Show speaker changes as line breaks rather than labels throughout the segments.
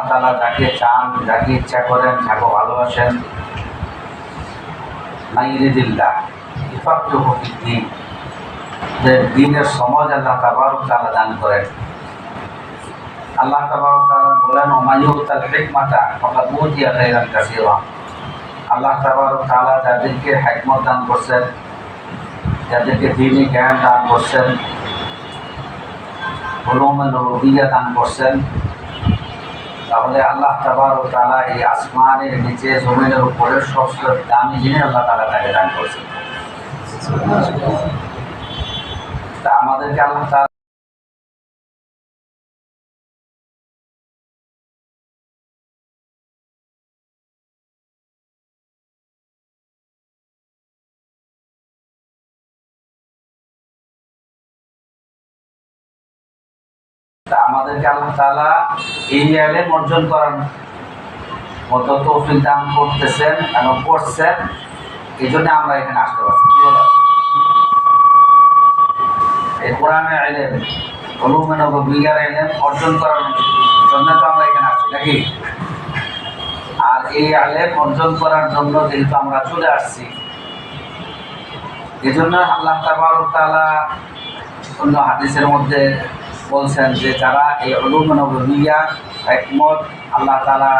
তাআলা যাকে চান, যাকে ইচ্ছা করেন, যাকে ভালোবাসেন, মাইরিদিল্লাহ ইফাক্কুহু ফিদ্দীন, দ্বীনের সমাজ আল্লাহ তাবারক তাআলা দান করেন। আল্লাহ তাবারক তাআলা বলেন, ওয়া মান ইউতাল হিকমাতা ফাকাদ উতিয়া খায়রান কাসীরা। আল্লাহ তাবারক তাআলা যাদেরকে হিকমত দান করছেন, যাদেরকে দ্বীনি জ্ঞান দান করছেন, উলুমুল রুবিয়্যা দান করছেন, তাহলে আল্লাহ তাবারক তাআলা এই আসমানের নিচে জমিনের উপরে সবচেয়ে দামি জিনিস আল্লাহ তাআলা তাকে দান করছেন। তা আমাদেরকে আল্লাহ তাআলা আল্লাহ তাআলা এই ইলম অর্জন করার মতো তৌফিক দান করতেছেন এবং করছেন। এই জন্য আমরা এখানে আসতে পারছি। কি বলেন? এই কোরআনের ইলম, উলুমুন নববিয়্যার ইলম অর্জন করার জন্য তো আমরা এখানে আসছি নাকি? আর এই ইলম অর্জন করার জন্য যেহেতু আমরা চলে আসছি, এই জন্য আল্লাহ তাবারক তাআলা অন্য হাদিসের মধ্যে বলছেন যে যারা এই উলুমুন নববিয়্যা হিকমত আল্লাহ তাআলা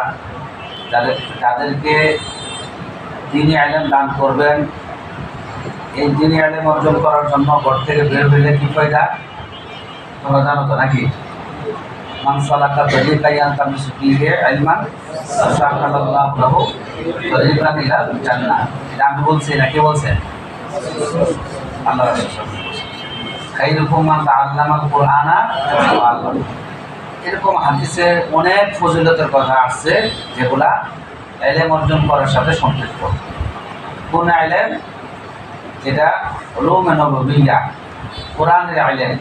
যাদেরকে দ্বীনি ইলম দান করবেন, এই দ্বীনি ইলম অর্জন করার জন্য ঘর থেকে বের হইলে কি ফায়দা তোমরা জানো তো নাকি? মান সালাকা তরিকান ইয়ালতামিসু ফীহি ইলমান সাহালাল্লাহু লাহু তরিকান ইলাল জান্নাহ। এটা আমি বলছি না, কে বলছেন? আল্লাহ রাসূল। খায়রুকুম মান তাআল্লামাল কুরআনা ওয়া আল্লামাহু। এরকম হাদিসে অনেক ফজিলতের কথা আসছে যেগুলা ইলম অর্জন করার সাথে সম্পৃক্ত। কোন ইলম? যেটা উলুমুন নববিয়্যা, কোরআনের ইলম,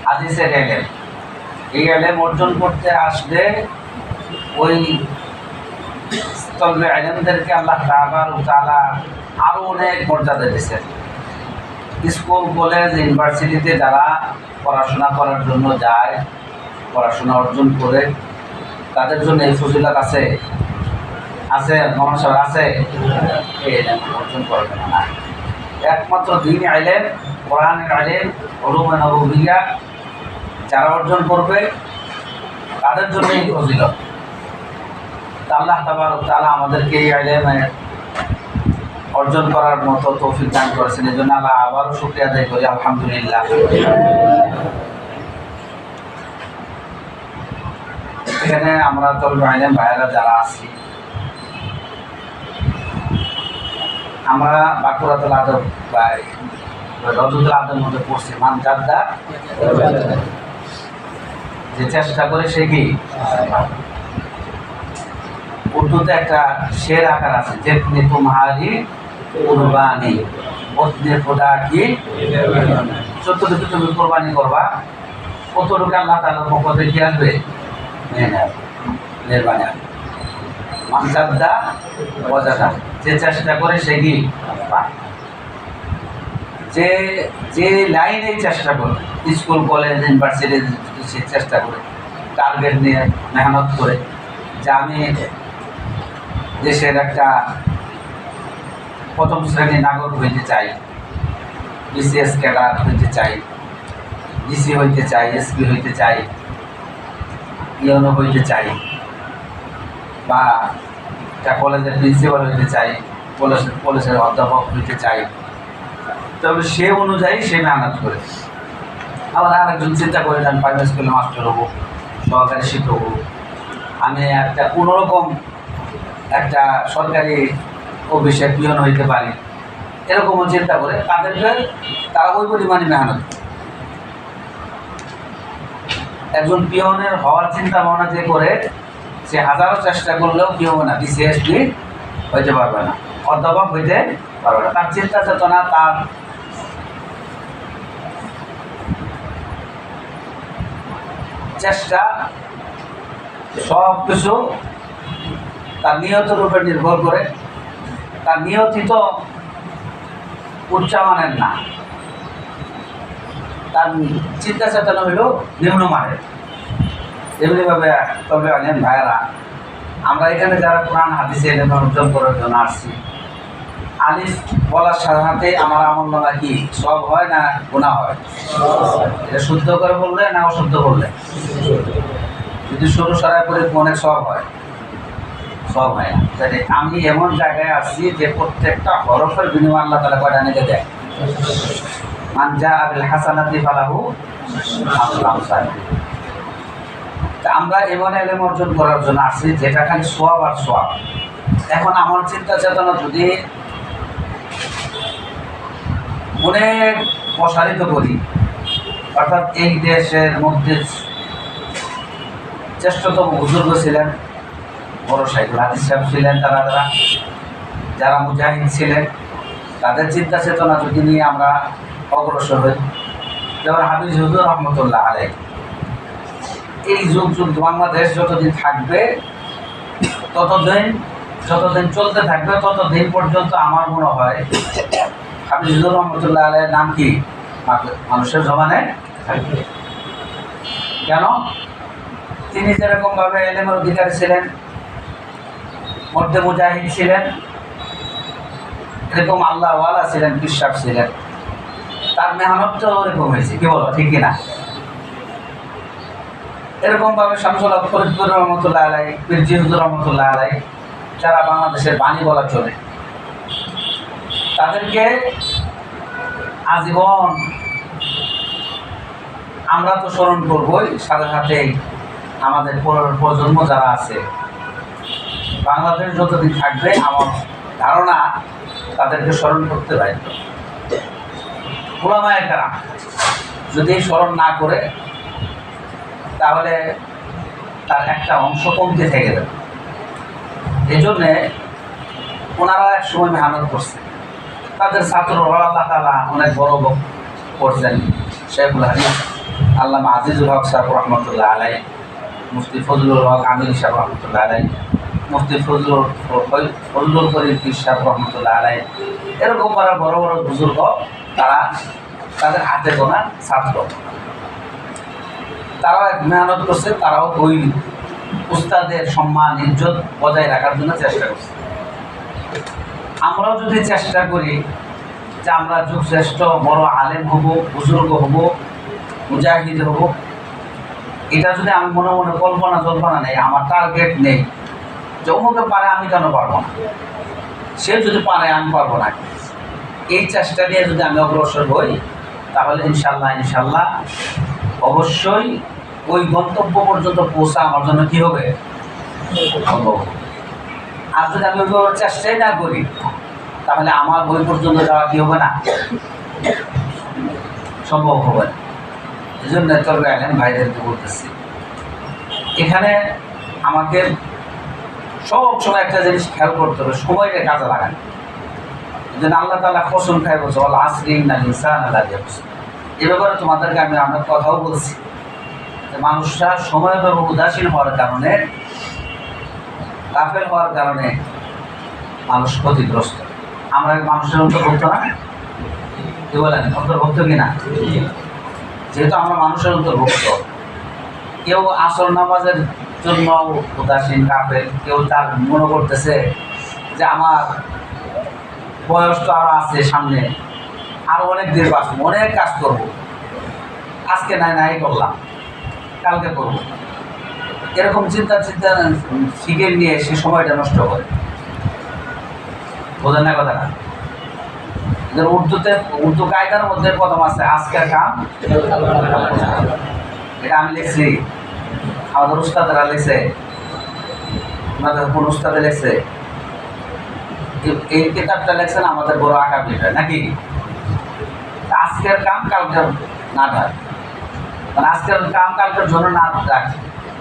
হাদিসের ইলম। এই ইলম অর্জন করতে আসলে ওই তলবে ইলমদেরকে আল্লাহ তাবারক তাআলা আরো অনেক মর্যাদা দিয়েছেন। স্কুল, কলেজ, ইউনিভার্সিটিতে যারা পড়াশোনা করার জন্য যায়, পড়াশোনা অর্জন করে, তাদের জন্য এই ফজিলত আছে আছে মহাশয় আছে। এই ইলম অর্জন করবে না, একমাত্র দ্বীনি ইলম, কোরআনের ইলম, উলুমুন নববিয়্যা যারা অর্জন করবে তাদের জন্য এই ফজিলত। আল্লাহ তাবারক তাআলা আমাদেরকে এই ইলম অর্জন করার মতো তৌফিক দান করেছেন। এই জন্য আল্লাহ আবারও শুকরিয়া আদায় করি, আলহামদুলিল্লাহ। এখানে আমরা তলবে ইলম ভাইয়েরা যারা আছি, আমরা বাকুরাতুল আদব বা রজুতুল আদবের মধ্যে পড়ছি, মান জাদ্দা, যে চেষ্টা করে সে কি। উর্দুতে একটা শের আকার আছে, যেতনি তুমহারি কুরবানি ওতনে খোদা কি। যতটুকু তুমি কোরবানি করবা কতটুকু আল্লাহ তাআলার পক্ষ থেকে কি আসবে? মেহরবানি আসবে। মান জাদ্দা ওয়াজাদা, যে চেষ্টা করে সে কি পায়। যে লাইনে চেষ্টা করে, স্কুল, কলেজ, ইউনিভার্সিটি সে চেষ্টা করে, টার্গেট নিয়ে মেহনত করে যে আমি দেশের একটা প্রথম শ্রেণীর নাগরিক হইতে চাই, বিসিএস ক্যাডার হইতে চাই, ডিসি হইতে চাই, এসপি হইতে চাই, ইউনো হইতে চাই, বা একটা কলেজের প্রিন্সিপাল হইতে চাই, কলেজের অধ্যাপক হইতে চাই, তবে সে অনুযায়ী সে মেহনত করে। আবার আরেকজন চিন্তা করে আমি প্রাইমারি স্কুলে মাস্টার হবো, সহকারী শিক্ষক হবো, আমি একটা কোনোরকম একটা সরকারি অফিসে পিয়ন হইতে পারি, এরকমও চিন্তা করে তাদেরকে তারা ওই পরিমাণে মেহনত। একজন পিয়নের হওয়ার চিন্তা ভাবনা যে করে, সে হাজারো চেষ্টা করলেও কি হবে না, বিসিএসপি হইতে পারবে না, অধ্যাপক হইতে পারবে না। তার চিন্তা চেতনা, তার চেষ্টা সব কিছু তার নিয়তের উপর নির্ভর করে। তার নিয়তি তো উচ্চমানের না, তার চিন্তা চেতনা হইল নিম্নমানের। এমনিভাবে তবে আলেম ভাইয়েরা, আমরা এখানে যারা কোরআন হাদিসে এলেম অর্জন করার জন্য আসছি, আলিফ বলার সাথে সাথে আমার আমল নামা কি সব হয় না গুনাহ হয়? এটা শুদ্ধ করে বললে না অশুদ্ধ বললে? যদি সরু সরাই করে অনেক সব হয়, সব হয় না। তাই আমি এমন জায়গায় আসছি যে প্রত্যেকটা হরফের বিনিময় আল্লাহ তাআলা কয়টা নিতে দেয়? মান জাআ বিল হাসানাতি ফালাহু আশরু আমসালিহা। আমরা এমন এলেম অর্জন করার জন্য আসছি যেটা খালি সওয়াব আর সওয়াব। এখন আমার চিন্তা চেতনা যদি অনেক প্রসারিত করি, অর্থাৎ এই দেশের মধ্যে শ্রেষ্ঠতম বুজুর্গ ছিলেন বড় শাইখুল হাদিস সাহেব ছিলেন, যারা মুজাহিদ ছিলেন, তাদের চিন্তা চেতনা যদি নিয়ে আমরা অগ্রসর হই, যেমন হাফিজ হুজুর রহমতুল্লাহ আলাইহি, এই যুগ যুগ বাংলাদেশ যতদিন থাকবে, যতদিন চলতে থাকবে, ততদিন পর্যন্ত আমার মনে হয় হাফিজ হুজুর রহমতুল্লাহ আলাইহির নাম কি মানুষের জমানে থাকবে। কেন? তিনি যেরকমভাবে এলেমের অধিকারী ছিলেন, মধ্যে মুজাহিদ ছিলেন, এরকম আল্লাহওয়ালা ছিলেন, বিশ্বাস ছিলেন, তার মেহনতটা ওরকম হয়েছে। কি বলো, ঠিক কিনা? এরকমভাবে শামসুল হক ফরিদপুর রহমতুল্লাহ আলাইহি, পীরজি হুজুর রহমতুল্লাহ আলাইহি, যারা বাংলাদেশের বাণী বলা চলে, তাদেরকে আজীবন আমরা তো স্মরণ করবই, সাথে সাথে আমাদের প্রজন্ম যারা আছে, বাংলাদেশ যতদিন থাকবে আমার ধারণা তাদেরকে স্মরণ করতে পারে। উলামায়ে কেরাম যদি স্মরণ না করে, তাহলে তার একটা অংশ কমতে থেকে যাবে। এই জন্যে ওনারা এক সময় মেহনত করছে, তাদের ছাত্ররা আল্লাহ তাআলা অনেক বড় করছেন। শাইখুল হাদিস আল্লামা আজিজুল হক সাহেব রহমতুল্লাহ আলাইহি, মুফতি ফজলুল হক আমিনী সাহেব রহমতুল্লাহ আলাইহি, মুফতি ফজলুল করিম পীর সাহেব রহমতুল্লাহ আলাইহি, এরকম বড় বড় বুজুর্গ, তারা তাদের হাতে গোনা ছাত্র, তারাও মেহনত করছে, তারাও ওই উস্তাদের সম্মান ইজ্জত বজায় রাখার জন্য চেষ্টা করছে। আমরাও যদি চেষ্টা করি যে আমরা যুগশ্রেষ্ঠ বড় আলেম হব, বুজুর্গ হব, মুজাহিদ হব, এটা যদি আমি মনে মনে কল্পনা নেই, আমার টার্গেট নেই যে অমুকে পারে আমি কেন পারবো না, সে যদি পারে আমি পারবো না, এই চেষ্টা নিয়ে যদি আমি অগ্রসর হই, তাহলে ইনশাল্লাহ অবশ্যই ওই গন্তব্য পর্যন্ত পৌঁছা আমার জন্য কি হবে, সম্ভব। আর যদি আমি ওই চেষ্টাই না করি, তাহলে আমার ওই পর্যন্ত যাওয়া কি হবে না, সম্ভব হবে না। এই জন্য তবে আলেম ভাইদেরকে বলতেছি, এখানে আমাকে সব সময় একটা জিনিস খেয়াল করতে হবে, সময়কে কাজে লাগান। এই জন্য আল্লাহ তাআলা কসম খায় বলছে, ওয়াল আসরি ইন্নাল ইনসানা লাফি খুসর। এ ব্যাপারে তোমাদেরকে আমি অনেক কথাও বলছি, যে মানুষরা সময়ের ব্যাপারে উদাসীন হওয়ার কারণে, গাফেল হওয়ার কারণে মানুষ ক্ষতিগ্রস্ত। আমরা মানুষের অন্তর্ভুক্ত না? কি বলেন, অন্তর্ভুক্ত কিনা? যেহেতু আমরা মানুষের অন্তর্ভুক্ত, কেউ আসর নামাজের জন্য উদাসীন, গাফেল, কেউ তার মনে করতেছে যে আমার বয়স তো আরও আছে, সামনে আরও অনেক দিন বাঁচবো, অনেক কাজ করবো, আজকে নাই করলাম, কালকে করবো, এরকম চিন্তা শিখে নিয়ে সে সময়টা নষ্ট করে। বোঝেন না কথাটা? উর্দু কায়দার মধ্যে প্রথম আছে আজকের কাম, এটা আমি লিখছি, আমাদের উস্তাদেরা লিখছে, আমাদের কোন উস্তাদে লিখছে, এই কিতাবটা লিখছেন আমাদের বড় আকাবিরা, নাকি? আজকের কাম কালকের না থাক, মানে আজকের কাম কালকের জন্য না রাখ,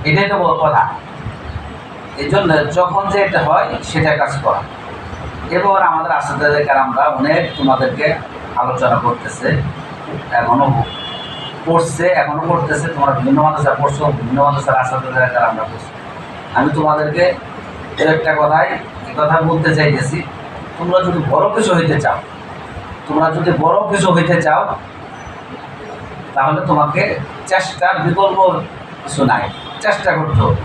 এটাই তো বড় কথা। এই জন্য যখন যে এটা হয় সেটা কাজ করা। এবার আমাদের আসাদের কারামরা অনেক তোমাদেরকে আলোচনা করতেছে, এখনো পড়ছে, এখনো পড়তেছে, তোমরা বিভিন্ন মাদ্রাসা পড়ছো, বিভিন্ন মাদ্রাসার আসাদের কারামরা পড়ছো। আমি তোমাদেরকে একটা কথা বলতে চাইতেছি, তোমরা যদি বড় কিছু হইতে চাও, তাহলে তোমাকে চেষ্টার বিকল্প কিছু নাই। চেষ্টা করতে হবে।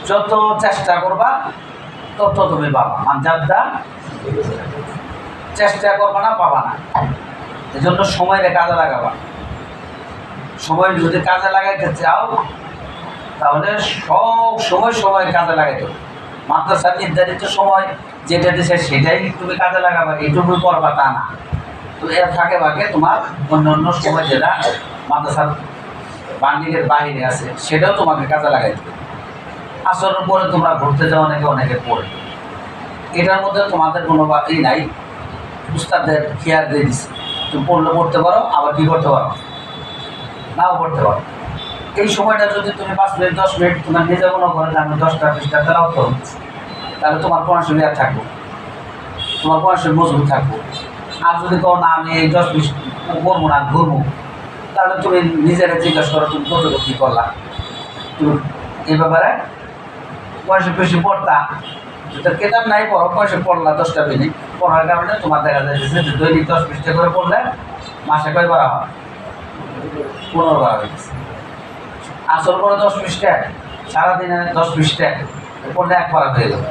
যত চেষ্টা করবা তত তুমি পাবা। মানজাদা চেষ্টা করবা না, পাবা না। এই জন্য সময়টা কাজে লাগাবা। সময় যদি কাজে লাগাইতে চাও তাহলে সব সময় কাজে লাগাইতে হবে। মাদ্রাসার নির্ধারিত সময় যেটা দিছে সেটাই তুমি কাজে লাগাবা, এইটুকু করবা তা না। তো এর ফাঁকে ফাঁকে তোমার অন্য সময় যেটা মাদ্রাসার বান্ডিকের বাইরে আছে সেটাও তোমাকে কাজে লাগাইতে হবে। আসরের পরে তোমরা ঘুরতে যাও অনেকে পড়ে, এটার মধ্যে তোমাদের কোনো নাই, উস্তাদের খেয়াল দিয়ে দিচ্ছে। তুমি পড়তে পারো, আবার কি করতে পারো, নাও পড়তে পারো। এই সময়টা যদি তুমি 5 মিনিট 10 মিনিট তোমার নিজে মনে করে যে আমি 10টা 20টা তেলাওয়াত করব, তাহলে তোমার পড়াশোনা আর থাকবো, তোমার পড়াশোনা মজবুত থাকবো। আর যদি কও না আমি এই 10-20 করবো না, ঘুরবো, তাহলে তুমি নিজেরা জিজ্ঞাসা করো তুমি কতটুকু কী করলা। তুমি এই ব্যাপারে পয়সা বেশি পড়তা, যেটা কেতাব নাই পড়ো, পয়সা পড়লা 10টা মিনিট পড়ার কারণে তোমার দেখা যাচ্ছে যে দৈনিক 10-20টা করে পড়লে মাসে কয়বার হয়, 15 বার হয়ে গেছে। আসল করে 10-20টা, সারাদিনে 10-20টা পড়লে 1 বার হয়ে গেল।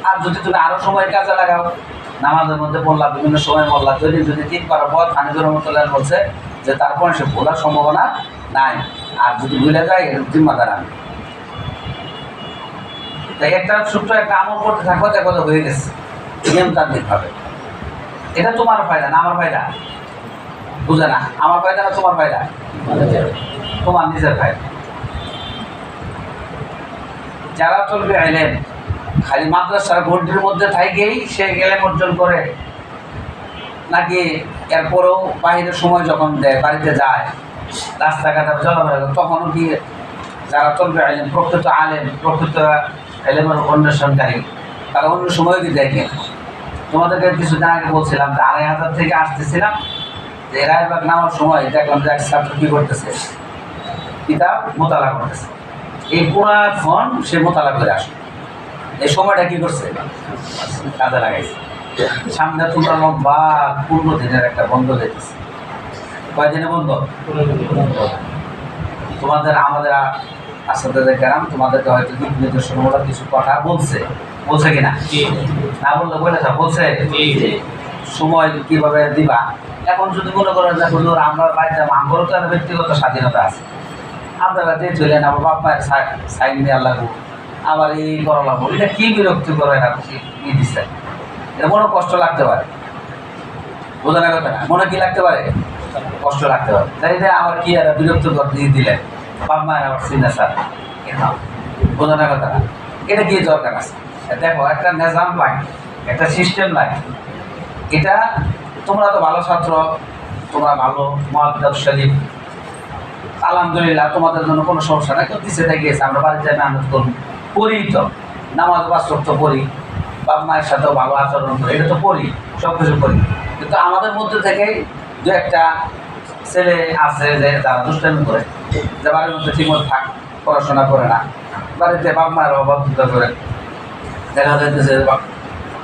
আর যদি তুমি আরও সময় কাজে লাগাও, নামাজের মধ্যে পড়লা, বিভিন্ন সময় পড়লা, দৈনিক যদি 3 বার পর হানিফুর রহমতুল্লাহ বলছে যে তারপরে সে ভোলার সম্ভাবনা নাই। আর যদি ভুলে যায় এর জিম্মাদার আমি। তাই একটা ছোট্ট একটা আমল করতে থাকো, দেখো তো হয়ে গেছে নিয়মতান্ত্রিক ভাবে। এটা তোমার ফায়দা না আমার ফায়দা, বুঝে না? আমার ফায়দা না তোমার ফায়দা? তোমার নিজের ফায়দা। যারা চলবে আইলেন খালি মাদ্রাসার ঘন্টির মধ্যে থাকেই সে এলেম অর্জন করে, নাকি এরপরেও বাহিরের সময় যখন দেয়, বাড়িতে যায়, রাস্তাঘাটে চলাফেরা করে, তখনও কি যারা চলবে আইলেন, প্রকৃত আলেম, প্রকৃত এলেমের অন্বেষণকারী, তারা অন্য সময় কি দেখেন? তোমাদেরকে কিছুদিন আগে বলছিলাম যে 2500 থেকে আসতেছিলাম, যে রায়বাগ নামার সময় দেখলাম যে এক ছাত্র কী করতেছে, কিতাব মোতালা করতেছে। এই পুরা ফোন সে মোতালা করে আসে। এই সময়টা কি করছে, কাজে লাগাইছে। সামনে তোমরা লম্বা 15 দিনের একটা বন্ধ দিতেছে। কয়দিনে বন্ধ? তোমাদের আমাদের আসাদের গ্রাম তোমাদেরকে হয়তো দিক নির্দেশনামূলক কিছু কথা বলছে কিনা? না বললে বলে বলছে সময় কিভাবে দিবা। এখন যদি মনে করেন যে আমরা বাড়িতে আমারও তো ব্যক্তিগত স্বাধীনতা আছে, আপনারা দিয়ে চলেন, আমার বাপ মায়ের সাইন নেওয়ার লাগবো, আবার এই করা লাগবো, এটা কি বিরক্তি করে না কি দিচ্ছে, এটা মনে কষ্ট লাগতে পারে, বোঝানো কথা না? মনে কি লাগতে পারে? কষ্ট লাগতে পারে। তাই আবার কি একটা বিরক্ত দিয়ে দিলেন, বাপ মায়ের আবার সিগনেচার, বোঝানো কথা না? এটা কি দরকার আছে? দেখো একটা নিজাম লাগে, একটা সিস্টেম লাগে। এটা তোমরা তো ভালো ছাত্র, তোমরা ভালো মুআদ্দাব শরীফ, আলহামদুলিল্লাহ, তোমাদের জন্য কোনো সমস্যা নাই। কেউ দিচ্ছে গিয়েছে, আমরা বাড়িতে মেহনত করবো, পড়ি তো, নামাজ বাস্তব তো পড়ি, বাপ মায়ের সাথেও ভালো আচরণ করি, এটা তো পড়ি, সব কিছু করি। কিন্তু আমাদের মধ্যে থেকে দু একটা ছেলে আছে যে যারা দুষ্টামি করে, যে বাড়ির মধ্যে ঠিকমতো পড়াশোনা করে না, বাড়িতে বাপ মায়ের অবাধ্যতা করে, দেখা যাইতেছে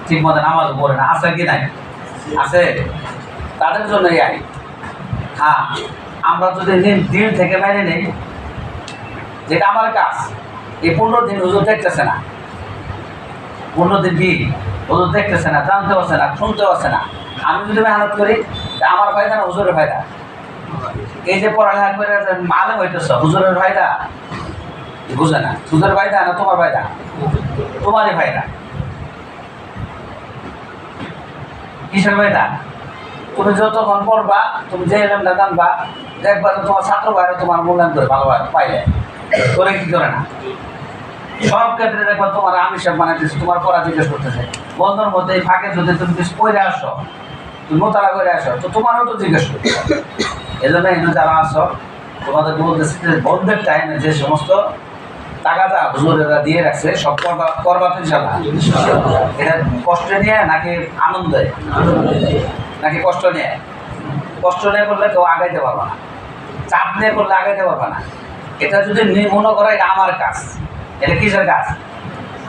ঠিক মতো নামাজও পড়ে না, আছে কি নাই? আছে। তাদের জন্যই আই। হ্যাঁ, আমরা যদি দিন থেকে মেনে নেই যেটা আমার কাজ, এই 15 দিন হুজুর দেখতেছে না, 15 দিন কি হুজুর দেখতেছে না, জানতে পারছে না, শুনতে পারছে না, আমি যদি মেহনত করি আমার ফায়দা না হুজুরের ফায়দা? এই যে পড়ালেখা করে আলেম হইতেছ, হুজুরের ফায়দা? বুঝে না, হুজুরের ফায়দা না তোমার ফায়দা? তোমারই ফায়দা। কিসের ফায়দা? তুমি যতক্ষণ পড়বা, তুমি যে এলেমটা জানবা, দেখবা যে তোমার ছাত্র ভাইরা তোমার মূল্যায়ন করে ভালোভাবে পাইলে, করে কি করে না? সব ক্ষেত্রে দেখবা তোমার আমি সব বানাইতেছি, তোমার পড়া জিজ্ঞেস করতেছে, বন্ধুর মধ্যে এই ফাঁকে যদি তুমি কিছু পড়ে আসো, তুমি মোতালা করে আসো, তো তোমারও তো জিজ্ঞেস করতে হবে। এই জন্য এখানে যারা আসো তোমাদের বলতেছি যে বন্ধের টাইমে যে সমস্ত টাকাটা হুজুরেরা দিয়ে রাখছে সব করবা তো ইনশাআল্লাহ। এটা কষ্ট নিয়ে নাকি আনন্দে, নাকি কষ্ট নিয়ে? কষ্ট নিয়ে করলে কেউ আগাইতে পারবে না, চাপ নিয়ে করলে আগাইতে পারবে না। এটা যদি মনে করে এটা আমার কাজ, এটা কিসের কাজ?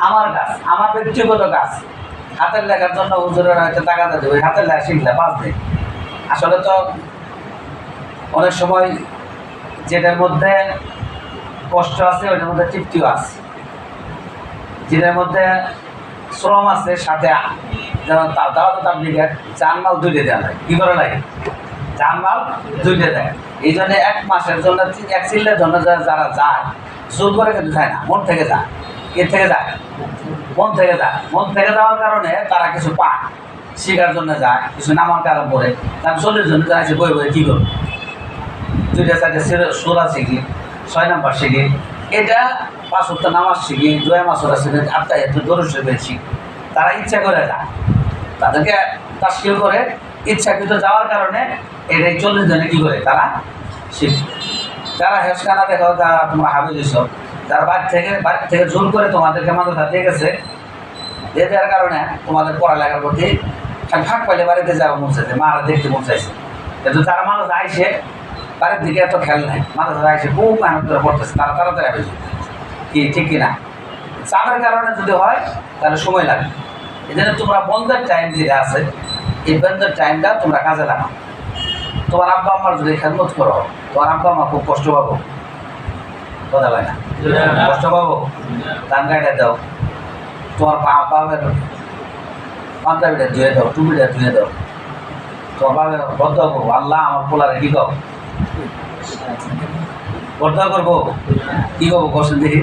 আমার কাজ, আমার ব্যক্তিগত কাজ। হাতের লেখার জন্য হুজুরের হয়তো টাকাটা দেবে, হাতের লেখা শিখলে 5 দিন। আসলে তো অনেক সময় যেটার মধ্যে কষ্ট আছে, ওইটার মধ্যে তৃপ্তিও আছে। যেটার মধ্যে শ্রম আছে, সাথে যেমন দাওয়াত তাবলীগের জানমাল দুইটা দেওয়া লাগে। কি করে লাগে? জানমাল দুইটা দেয়। এই জন্য 1 মাসের জন্য, 1 চিল্লের জন্য যারা যায়, জোর করে কিন্তু যায় না, মন থেকে যায়। কে থেকে যায়? মন থেকে যায়। মন থেকে যাওয়ার কারণে তারা কিছু পায়, শিখার জন্য যায়, কিছু নামার কারণ পড়ে। তার 40 জন্য যায় বই বই কী করবে, 2টা 4টে সুরা শিখি, 6 নাম্বার শিখি, এটা 5 ওয়াক্ত নামাজ শিখি, 2 মাসুরা শিখি, 8টা একটু দরুদ শরীফ শিখি। তারা ইচ্ছা করে যায়, তাদেরকে তাশকিল করে ইচ্ছাকৃত যাওয়ার কারণে এটাই 40 জনে কী করে তারা শিখে। যারা হেসখানা দেখো, যারা তোমরা হাবিজ হিসব, যারা বাড়ি থেকে জোর করে তোমাদেরকে মাদ্রাসা দিয়ে গেছে, দিয়ে দেওয়ার কারণে তোমাদের পড়ালেখার প্রতি ফাঁক পাইলে বাড়িতে যাওয়া মন চাইছে, মারা দেখতে মন চাইছে। কিন্তু যারা মানুষ আইসে বাড়ির দিকে এত খেয়াল নাই, মাদ্রাসা আইসে খুব মেহনত করে পড়তেছে, তারা তাড়াতাড়ি হবে কি ঠিক কিনা? চাপের কারণে যদি হয় তাহলে সময় লাগে। এই জন্য তোমরা বন্ধের টাইম যেটা আছে, এই বন্ধের টাইমটা তোমরা কাজে লাগাও। তোমার আব্বা আম্মার যদি খেদমত করো, তোমার আব্বা আম্মা খুব কষ্ট পাবো, কথা হয় না? কষ্ট পাবো। ধান গাড়িটা দাও, তোমার বাবার পাঞ্জাবিটা ধুয়ে দাও, টুপিটা ধুয়ে দাও, তোমার বাবা বদ্ধ করবো, আল্লাহ আমার পোলারে কি কব, বদ্ধ করবো, কি করবো কোশ্চেন দেখি।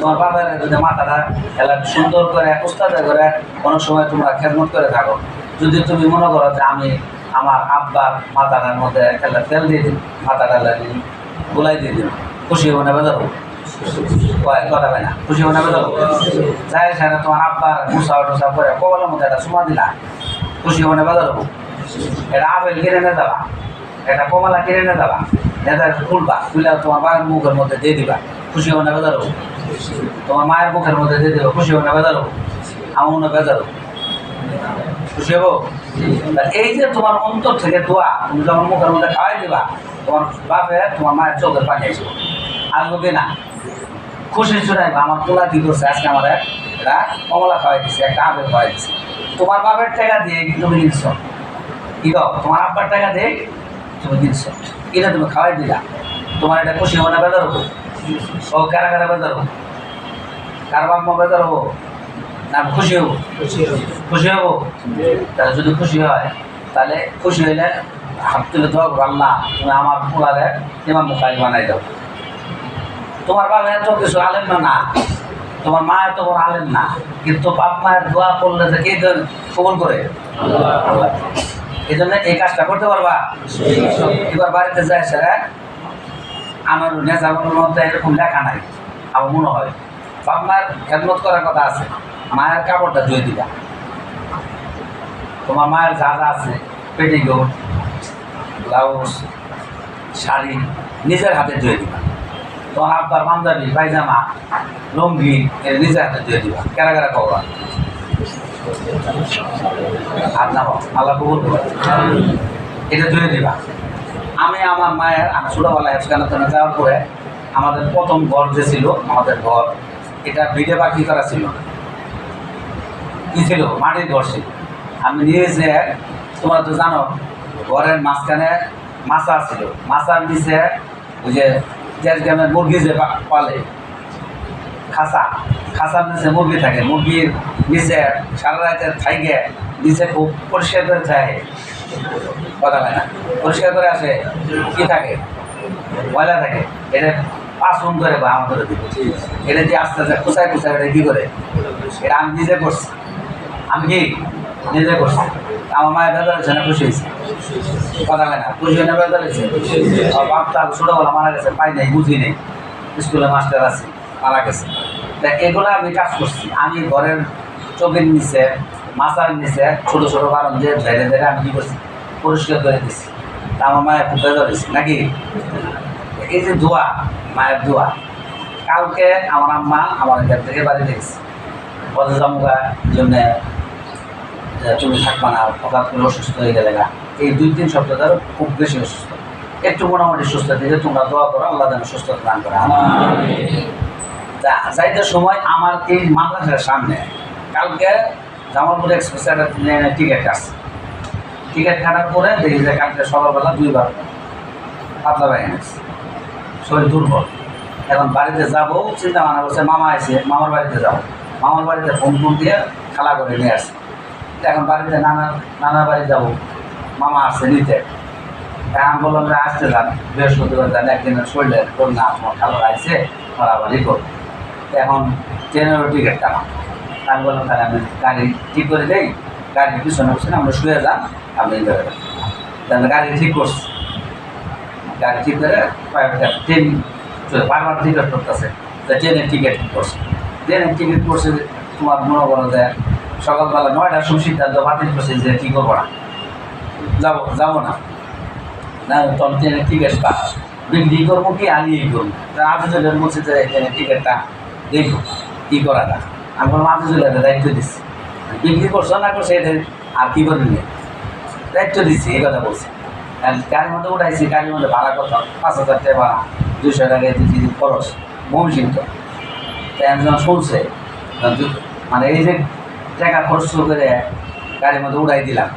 তোমার বাবার যদি মাথাটা এলা সুন্দর করে উস্তাদা করে অনেক সময় তোমরা খেদমত করে থাকো, যদি তুমি মনে করো যে আমি আমার আব্বার মাথাটার মধ্যে একটা তেল দিয়ে দিন, মাথাটা লাগিয়ে গোলাই দিয়ে দিন, খুশি হবো না বেজাবো? কথা হয় না? খুশি হবো না বেজাবো? যাই সেটা তোমার আব্বার মুসা টুসা করে কবলের মধ্যে একটা চুমা দিলা, খুশি হবো না বেজাবো? এটা আপেল কিনে নিয়ে যাবা, একটা কমলা কিনে নিয়ে যাবা, নেতা খুলবা, খুলে তোমার বাবার মুখের মধ্যে দিয়ে দিবা, খুশি হবো না বেজাবো? তোমার মায়ের মুখের মধ্যে দিয়ে দেবো, খুশি হবো না বেজাবো? আমার মনে বেজাবো? খুশি হবো? এই যে তোমার অন্তর থেকে দোয়া, তুমি যখন মুখের মধ্যে খাওয়াই দিবা, তোমার বাপে তোমার মায়ের চোখের পানি আসবো, আসবো কি না? খুশি শুনাইবা, আমার পোলা কি করছে আজকে, আমার এটা কমলা খাওয়াই দিচ্ছে, একটা আপেল খাওয়াই দিচ্ছে। তোমার বাপের টাকা দিয়ে তুমি কিনছ, কি কও? তোমার আব্বার টাকা দিয়ে তুমি কিনছ, কিনে তুমি খাওয়াই দিলা, তোমার এটা খুশি হবো না বেজার হবো? ও কারা কারা বেজার হবো? কার বাপ মা বেজার হবো না খুশি হবো? খুশি হবো। তাহলে যদি খুশি হয়, তাহলে খুশি হইলে হাত তুলে দোয়া করো, আল্লাহ তুমি আমার পোলারে ইমাম বুখারী বানাই দাও। তোমার বাবা এত কিছু আলেম না, তোমার মা এত বড় আলেম না, কিন্তু বাপ মায়ের দোয়া করলে যে কে কবুল করে? আল্লাহ। এই জন্য এই কাজটা করতে পারবা। এবার বাড়িতে যায় সেটা আমার নেজামের মধ্যে এরকম লেখা নাই, আমার মনে হয় বাপ মায়ের খেদমত করার কথা আছে, মায়ের কাপড়টা ধুয়ে দিবা, তোমার মায়ের যা যা আছে পেটিকোট, ব্লাউজ, শাড়ি নিজের হাতে ধুয়ে দিবা, তোমার আব্বার পাঞ্জাবি, পায়জামা, লুঙ্গি নিজের হাতে ধুয়ে দিবা। কেরা কেরা করবা? হাত নামাও, আল্লাহ কবুল করবে। এটা ধুয়ে দিবা। আমি আমার মায়ের ছোটোবেলায় আফগানিস্তানে যাওয়ার পরে আমাদের প্রথম ঘর যে ছিল, আমাদের ঘর এটা ভিটে বাকি করা ছিল, কি ছিল? মাটির ঘর ছিল। আমি নিয়ে যে, তোমরা তো জানো ঘরের মাঝখানে মাছা ছিল, মাছার নিচে ওই যে দেশ গ্রামের মুরগি যে পালে খাঁচার নিচে মুরগি থাকে, মুরগির নিচে সারা রাতের থাইকে নিচে খুব পরিষ্কার করে থাকে, কথা হয় না? পরিষ্কার করে আসে, কি থাকে? ময়লা থাকে। এটা পাঁচন করে বা আমাদের দিকে এটা দিয়ে আস্তে আস্তে কোথায় কোথায় এটা কী করে, এটা আমি নিজে করছি। আমি কি নিজে করছি? আমার মায়ের বেদা হয়েছে না খুশি হয়েছে? কথা হয় না? খুশি হয় না বেদা হয়েছে? বাপটা ছোটোবেলা মারা গেছে, পাই নাই, বুঝি নেই, স্কুলে মাস্টার আছে, মারা গেছে। তা এগুলো আমি কাজ করছি। আমি ঘরের চোখের নিচে, মাথার নিচে ছোটো ছোটো কারণ দিয়ে ধরে ধরে আমি কী করছি, পরিষ্কার করে দিচ্ছি। তা আমার মায়ের খুব বেদা হয়েছে নাকি? এই যে দোয়া, মায়ের দোয়া, কালকে আমার আম্মা আমার এখান থেকে বাড়ি দেখছি, পদজামুকা জন্যে তুমি থাকবা না, হঠাৎ করে অসুস্থ হয়ে গেলে না, এই 2-3 সপ্তাহ ধরে খুব বেশি অসুস্থ। একটু মোটামুটি সুস্থ থেকে তোমরা দোয়া করো, আল্লাহ যেন সুস্থতা দান করে। যাইতে সময় আমার এই মাদ্রাসার সামনে কালকে জামালপুর এক্সপ্রেসের টিকিট কাটছে, টিকিট কাটার পরে দেখি যে কালকে সকালবেলা 2বার পাতলা বাইরে গেছে, শরীর দুর্বল। এখন বাড়িতে যাবো চিন্তা ভাবনা করছে, মামা আছে মামার বাড়িতে যাবো, মামার বাড়িতে ফোন দিয়ে খেলা করে নিয়ে আসছে। এখন বাড়িতে নানার বাড়ি যাবো, মামা আসছে নিতে। আমি বললাম যে আসতে যান, বৃহস্পতিবার যান, একদিনের শরীরে তোর না তোমার খেলা আসছে বাড়াবাড়ি করবো। এখন ট্রেনেরও টিকিট টানা। আমি বললাম তাহলে আমি গাড়ি ঠিক করে দেই, গাড়ির পিছনে বসে আমরা শুয়ে যান, আপনি তাহলে গাড়ি ঠিক করছি। গাড়ি ঠিক করে ট্রেন বারবার টিকিট করতেছে, ট্রেনের টিকিট করছে। ট্রেনের টিকিট করছে তোমার মনে করো যে সকালবেলা 9টার সময় সিদ্ধান্ত বাতিল করছে যে কী করবো না, যাবো না। তখন ট্রেনের টিকিট বিক্রি করবো কি আনিয়েই করবো। আদিজুলের বলছে যে ট্রেনের টিকিটটা দেখবো কী করা যায়। আমি বললাম আদিজুলের দায়িত্ব দিচ্ছি, বিক্রি করছো না করছে এটা আর কী করবি না, দায়িত্ব দিচ্ছি এই কথা বলছি। গাড়ির মধ্যে উঠাইছি, গাড়ির মধ্যে ভাড়া কত 5,000 টাকা ভাড়া, 200 টাকা দিদি খরচ মমসিং। তো একজন শুনছে মানে এই যে টাকা খরচ করে গাড়ির মধ্যে উড়াই দিলাম,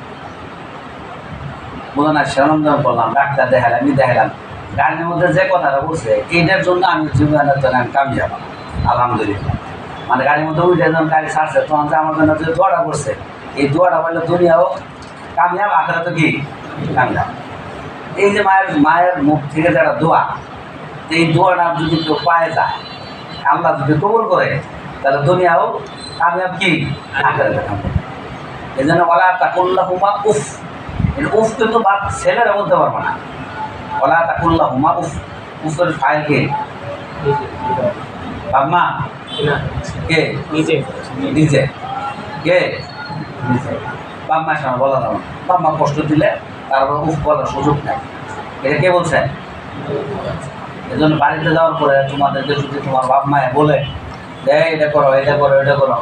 বোঝো না, সেরঞ্জন করলাম, ডাক্তার দেখালাম, দেখালাম, গাড়ির মধ্যে যে কথাটা বলছে এইটার জন্য আমি জীবনের জন্য আমি কামিয়াব আলহামদুলিল্লাহ। মানে গাড়ির মধ্যে উঠে যখন গাড়ি ছাড়ছে তখন যে আমার জন্য যে দোয়াটা করছে, এই দোয়াটা বললে দুনিয়াও কামিয়াব, আখেরা তো কি কামিয়াব। এই যে মায়ের মুখ থেকে যারা দোয়া, এই দোয়াটা যদি কেউ পায়ে যায়, আল্লাহ যদি কবুল করে, তাহলে দুনিয়াও কামিয়াব কি আখেরাতে কামিয়াব। এই জন্য বলা তাকুল্লাহুমা উফ, উফ কিন্তু বাদ ছেলেরা বলতে পারবো না। বলা তাকুল্লাহুমা উফ, উফের ফাইল কে বাবা কে নিজে নিজে কে নিজে বাবা সামনে বলা যাবে না। বাবা কষ্ট দিলে তারপর উফ বলার সুযোগ নেই। এটা কে বলছেন? এই জন্য বাড়িতে যাওয়ার পরে তোমাদেরকে যদি তোমার বাপ মায়ে বলে যে এটা করো এটা করো এটা করো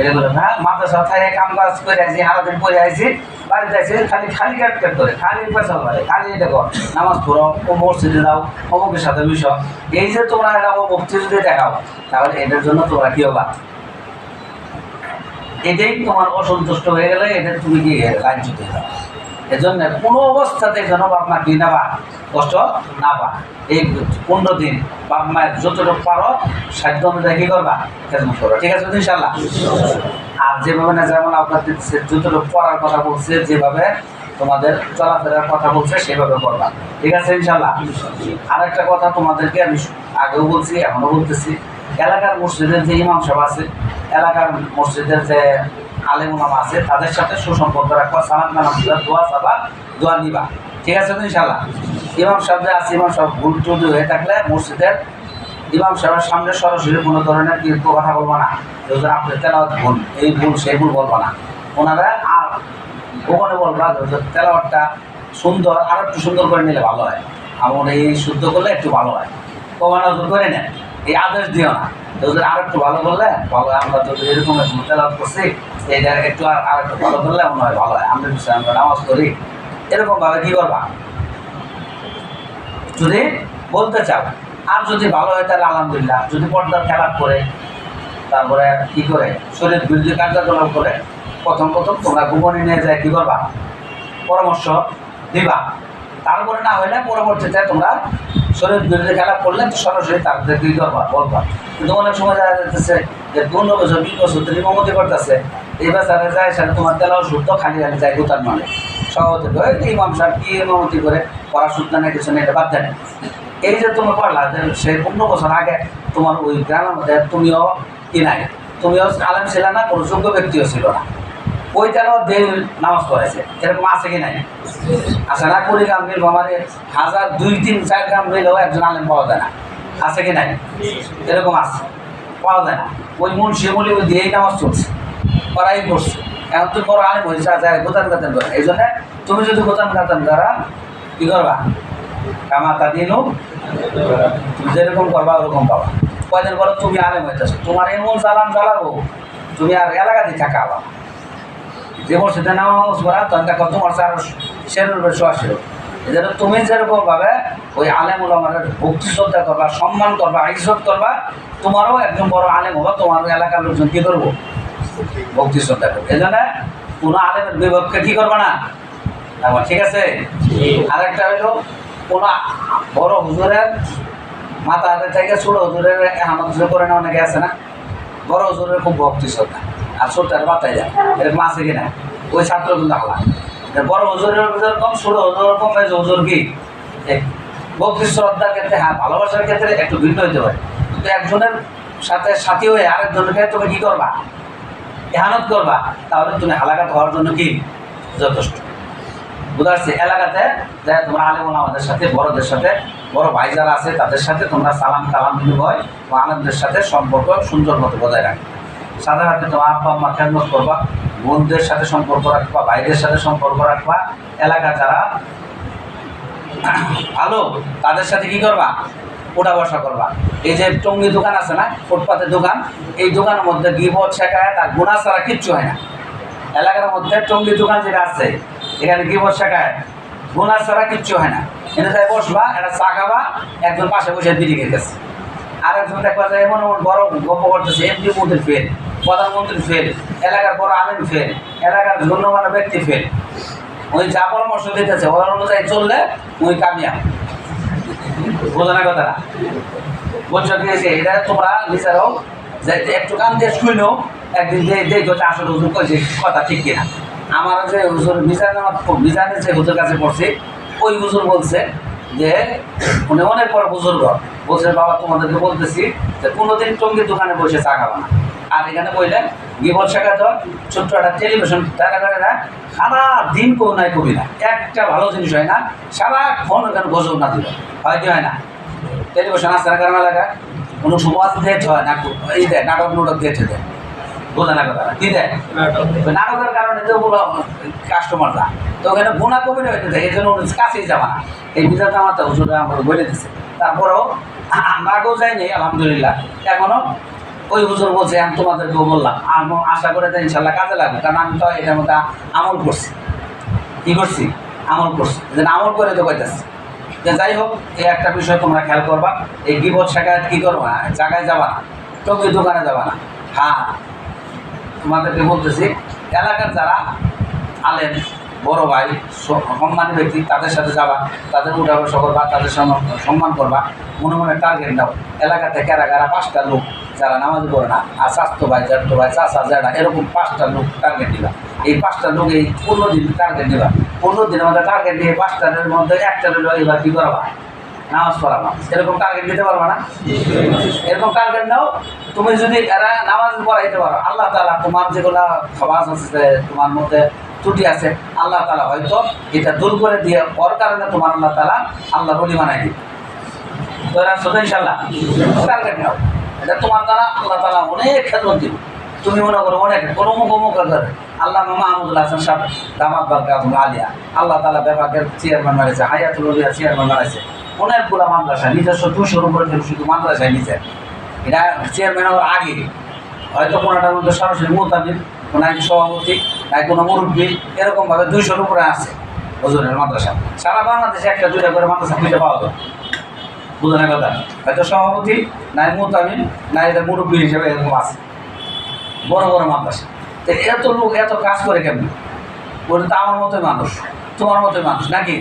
এটা করো, হ্যাঁ মাদ্রাসা থাকে কাম কাজ করে আসি, হারাদিন পরে আসি, বাড়িতে আসি খালি খালি কাট করে খালি পেশাল করে খালি এটা কর, নামাজ পড়ো, ও মসজিদে যাও, অমুকের সাথে মিশো। এই যে তোমরা এটা মুক্তি যদি দেখাও, তাহলে এটার জন্য তোমরা কি হবা? এটাই তোমার অসন্তুষ্ট হয়ে গেলে এটা তুমি কি লাঞ্ছিত হয়ে যাবে। এজন্য কোনো অবস্থাতে যেন বাপ মা কি নেবা কষ্ট না পা। এই 15 দিন বাপ মায়ের যতটুকু পারো সাধ্য অনুযায়ী কী করবা খেদমত করবা, ঠিক আছে ইনশাল্লাহ। আর যেভাবে না যেমন আপনাদের যতটুকু পড়ার কথা বলছে, যেভাবে তোমাদের চলাফেরার কথা বলছে সেভাবে করবা, ঠিক আছে ইনশাল্লাহ। আর একটা কথা তোমাদেরকে আমি আগেও বলছি এখনও বলতেছি, এলাকার মসজিদের যে ইমাম সাহেব আছে, এলাকার মসজিদের যে আলেম ওলামা আছে, তাদের সাথে সুসম্পর্ক রাখবা, সালাম কালাম দোয়া চাবা, দোয়া নিবা, ঠিক আছে তো ইনশাল্লাহ। ইমাম সাহেব যে আছে, ইমাম সাহেব ভুল টুল হয়ে থাকলে মসজিদের ইমাম সাহেবের সামনে সরাসরি কোনো ধরনের কিন্তু কথা বলবো না, আপনার তেলাওয়াত ভুল, এই ভুল সেই ভুল বলবো না। ওনারা আর ওখানে বলবা তেলাওয়াতটা সুন্দর, আর একটু সুন্দর করে নিলে ভালো হয়, আমার এই শুদ্ধ করলে একটু ভালো হয়, কমানো করে নেন, এই আদেশ দিও না। তোদের আর একটু ভালো করলে ভালো, আমরা তোদের এরকম তেলাওয়াত করছি, এটা একটু আর একটু ভালো করলে মনে হয় ভালো হয়, আমরা বিষয়ে আমরা নামাজ করি, এরকমভাবে কী করবা যদি বলতে চাও। আর যদি ভালো হয় তাহলে আলহামদুলিল্লাহ, যদি পর্দার খেলাপ করে তারপরে কী করে শরীর বিরোধী কার্যকলাপ করে প্রথম তোমরা গোপনে নিয়ে যায় কী করবা পরামর্শ দিবা। তারপরে না হলে পরবর্তীতে তোমরা শরীর বিরোধী খেলা করলে তো সরাসরি তাদের কী করবা বলবা। কিন্তু অনেক সময় দেখা যাচ্ছে যে 15 বছর 20 বছর ধরে ইমামতি করতেছে, এই বাচ্চারা যায় সেটা তোমার তেলাও শুদ্ধ খালি খালি যায় গোতার মানে সহজে ইমাম সাহেব কি ইমামতি করে পড়া শুদ্ধ না কিছু নেই, এটা বাদ দেন। এই যে তুমি পড়লা যে সেই 15 বছর আগে তোমার ওই গ্রামের মধ্যে তুমিও কি নাই, তুমিও আলেম ছিল না, কোনো যোগ্য ব্যক্তিও ছিল না, ওই তেলাও দিয়ে নামাজ পড়াইছে, এরকম আছে কি নাই? আচ্ছা না, কুড়িগ্রাম মিলবো আমার 1000 2 3 4 গ্রাম মিলেও একজন আলেম পাওয়া যায় না, আছে কি নাই? এরকম আছে, পাওয়া যায় না। ওই মুন্সি মুলি ওই দিয়েই নামাজ চলছে, পড়াই করছে, এখন তুমি বড় আলেম হয়েছে যায় গোতান গাতান করে। এই জন্য তুমি যদি গোতান গাতান করা কী করবা কামাতা দিনও তুমি যেরকম করবা ওরকম পাবা। কয়দিন পরে তুমি আলেম হইতেছো, তোমার এমন চালান চালাবো তুমি আর এলাকাতেই থাকা আবার যে মসজিদে নামাজ পড়া তখন দেখো তোমার আরো শেরুর বেশি আসলো। এই জন্য তুমি যেরকমভাবে ওই আলেম ওলামাদের ভক্তি শ্রদ্ধা করবা, সম্মান করবা, ইজ্জত করবা, তোমারও একজন বড় আলেম হবা, তোমার এলাকার লোকজন কী করবো ভক্তি শ্রদ্ধা করবো। এই জন্য কোনো আলেমের বিপক্ষে কী করবা না, ঠিক আছে। আরেকটা হইল কোনো বড় হুজুরের মাথা হাতে থেকে ছোট হুজুরের আমাদের করে না অনেকে আছে না, বড় হুজুরের খুব ভক্তি শ্রদ্ধা, আর ছোটটার বাতায় যায় এরকম আছে কিনা, ওই ছাত্র কিন্তু হালা। বড় হুজুরের কম, ছোট হুজুরের কম, হুজুর কি ভক্তি শ্রদ্ধার ক্ষেত্রে, হ্যাঁ ভালোবাসার ক্ষেত্রে একটু ভিন্ন হইতে পারে, কিন্তু একজনের সাথে সাথী হয়ে আরেকজনকে তুমি কি করবা, ইহানত করবা, তাহলে তুমি হালাকাত হওয়ার জন্য কি যথেষ্ট। বুঝতে পারছি? এলাকাতে যাই তোমরা আলেম ওলামাদের সাথে, বড়দের সাথে, বড় ভাই যারা আছে তাদের সাথে তোমরা সালাম কালাম বিনিময় বা আনন্দের সাথে সম্পর্ক সুন্দর মতো বজায় রাখবে। সাথে সাথে তোমার আব্বা আম্মা খেদমত করবা, বোনদের সাথে সম্পর্ক রাখবা, ভাইদের সাথে সম্পর্ক রাখবা, এলাকা যারা ভালো তাদের সাথে কি করবা, ওঠা বসা করবা। এই যে টঙ্গি দোকান আছে না, ফুটপাতের দোকান, এই দোকানের মধ্যে গিবত শেখায় আর গুনাহ ছাড়া কিচ্ছু হয় না। এলাকার মধ্যে টঙ্গি দোকান যেটা আছে এখানে গিবত শেখায়, গুনাহ ছাড়া কিচ্ছু হয় না। এনে যাই বসবা, একটা চা খাবা, একজন পাশে বসে বিড়ি খেতেছে, আর একজন দেখবা যায় এমন এমন বড় গল্প করতেছে, এমপি মন্ত্রী ফেল, প্রধানমন্ত্রী ফেল, এলাকার বড় আলেম ফেল, এলাকার গণ্যমান্য ব্যক্তি ফেল। ওই যা পরামর্শ দিতেছে ওর অনুযায়ী চললে ওই কামিয়াব। বোঝো না কথাটা? বলছো দিয়েছে এটা তোমরা নিজেরাও যে একটু কান দিয়ে শুনো, একদিন দেখো যে আসলে হুজুর কইছে কথা ঠিক কিনা। আমার যে হুজুর মিজানের যে হুজুর কাছে পড়ছে, ওই হুজুর বলছে যে উনি অনেক বড় বুজুর্গ, বলছে বাবা তোমাদেরকে বলতেছি যে কোনোদিন টঙ্গির দোকানে বসে চা খাবা না। আর এখানে বললেন গিবত শেখা তো ছোট্ট একটা টেলিভিশন টাকা করে না, সারা দিন কেউ নাই কবি না, একটা ভালো জিনিস হয় না, সারাক্ষণ ওখানে গজব না দিল হয় কি হয় না। টেলিভিশন আসতে না কারণ এলাকা কোনো সমাজ দেখতে হয় না, এই দেয় নাটক নাটক দেখতে দেয়। বোঝা না কথা কি দেয় নাটকের কারণে তো কাস্টমার দা তো ওখানে গুণা কমে হইতে দেয়, এই জন্য কাছেই যাবা না। এই বিচার জামাতা হুজুরে আমাকে বলে দিচ্ছে, তারপরেও আমরা আগেও যাইনি আলহামদুলিল্লাহ, এখনো ওই হুজুর বলছে আমি তোমাদেরকেও বললাম, আমি আশা করে দেয় ইনশাল্লাহ কাজে লাগবে, কারণ আমি তো এটার মধ্যে আমল করছি। কী করছি? আমল করছি, যেন আমল করে তো কইতেছি। যে যাই হোক, এই একটা বিষয় তোমরা খেয়াল করবা, এই গিবত শেখায় কী করবা না, জায়গায় যাবা না, টঙ্গি দোকানে যাবা না। হ্যাঁ তোমাদেরকে বলতেছি, এলাকার যারা আলেম বড় ভাই সম্মানী ব্যক্তি তাদের সাথে যাবা, তাদের উঠা বসা করবা, তাদের সম্মান করবা, মনে মনে টার্গেট দাও। এলাকাতে কারা কারা 5টা লোক যারা নামাজ পড়ে না, আর স্বাস্থ্য ভাই জ্যাঠো ভাই চাষা যারা, এরকম 5টা লোক টার্গেট দিবা। এই 5টা লোক এই 15 দিন টার্গেট দিবা। 15 দিনের মধ্যে টার্গেট দিয়ে 5টার মধ্যে একটা লোক এবার কী করবা, নামাজ পড়াবা। এরকম টার্গেট দিতে পারবা না? এরকম টার্গেট নাও। তুমি যদি এরা নামাজ পড়াইতে পারো, আল্লাহ তাআলা তোমার যেগুলা খবাস আছে, তোমার মধ্যে ত্রুটি আছে, আল্লাহ তাআলা হয়তো এটা দূর করে দিয়ে ওর কারণে তোমার আল্লাহ তাআলা আল্লাহ বলি বানাই দিবে। তো এরা শুধু ইনশাল্লাহ টার্গেট নাও, এটা তোমার দ্বারা আল্লাহ তাআলা অনেক খেদমত দিবে। তুমি মনে করো অনেক কোনো মুখ করে আল্লাহ মাহমুদুল হাসান সাহেব দামাত বারকাতুল আলিয়া, আল্লাহ তাআলা বিভাগের চেয়ারম্যান বানাইছে, হায়াতুল উলিয়া চেয়ারম্যান বানাইছে, অনেকগুলো মাদ্রাসা নিজস্ব 200-র উপরে শুধু মাদ্রাসায় নিচে। এটা চেয়ারম্যান হওয়ার আগে হয়তো কোনোটার মধ্যে সরাসরি মোতাবিক, কোনো এক সভাপতি, নাই কোনো মুরব্বী, এরকমভাবে 200-র উপরে আছে ওজনের মাদ্রাসা। সারা বাংলাদেশে 1-2টা করে মাদ্রাসা খুঁজে পাওয়া যায়। বুঝলেন কথা? হয়তো সভাপতি নাই মোতাবিক নাই এটা মুরব্বী হিসেবে এরকম আছে বড় বড় মাদ্রাসা। তো এত লোক এত কাজ করে কেমনি? বলে তো আমার মতোই মানুষ, তোমার মতোই মানুষ নাকি?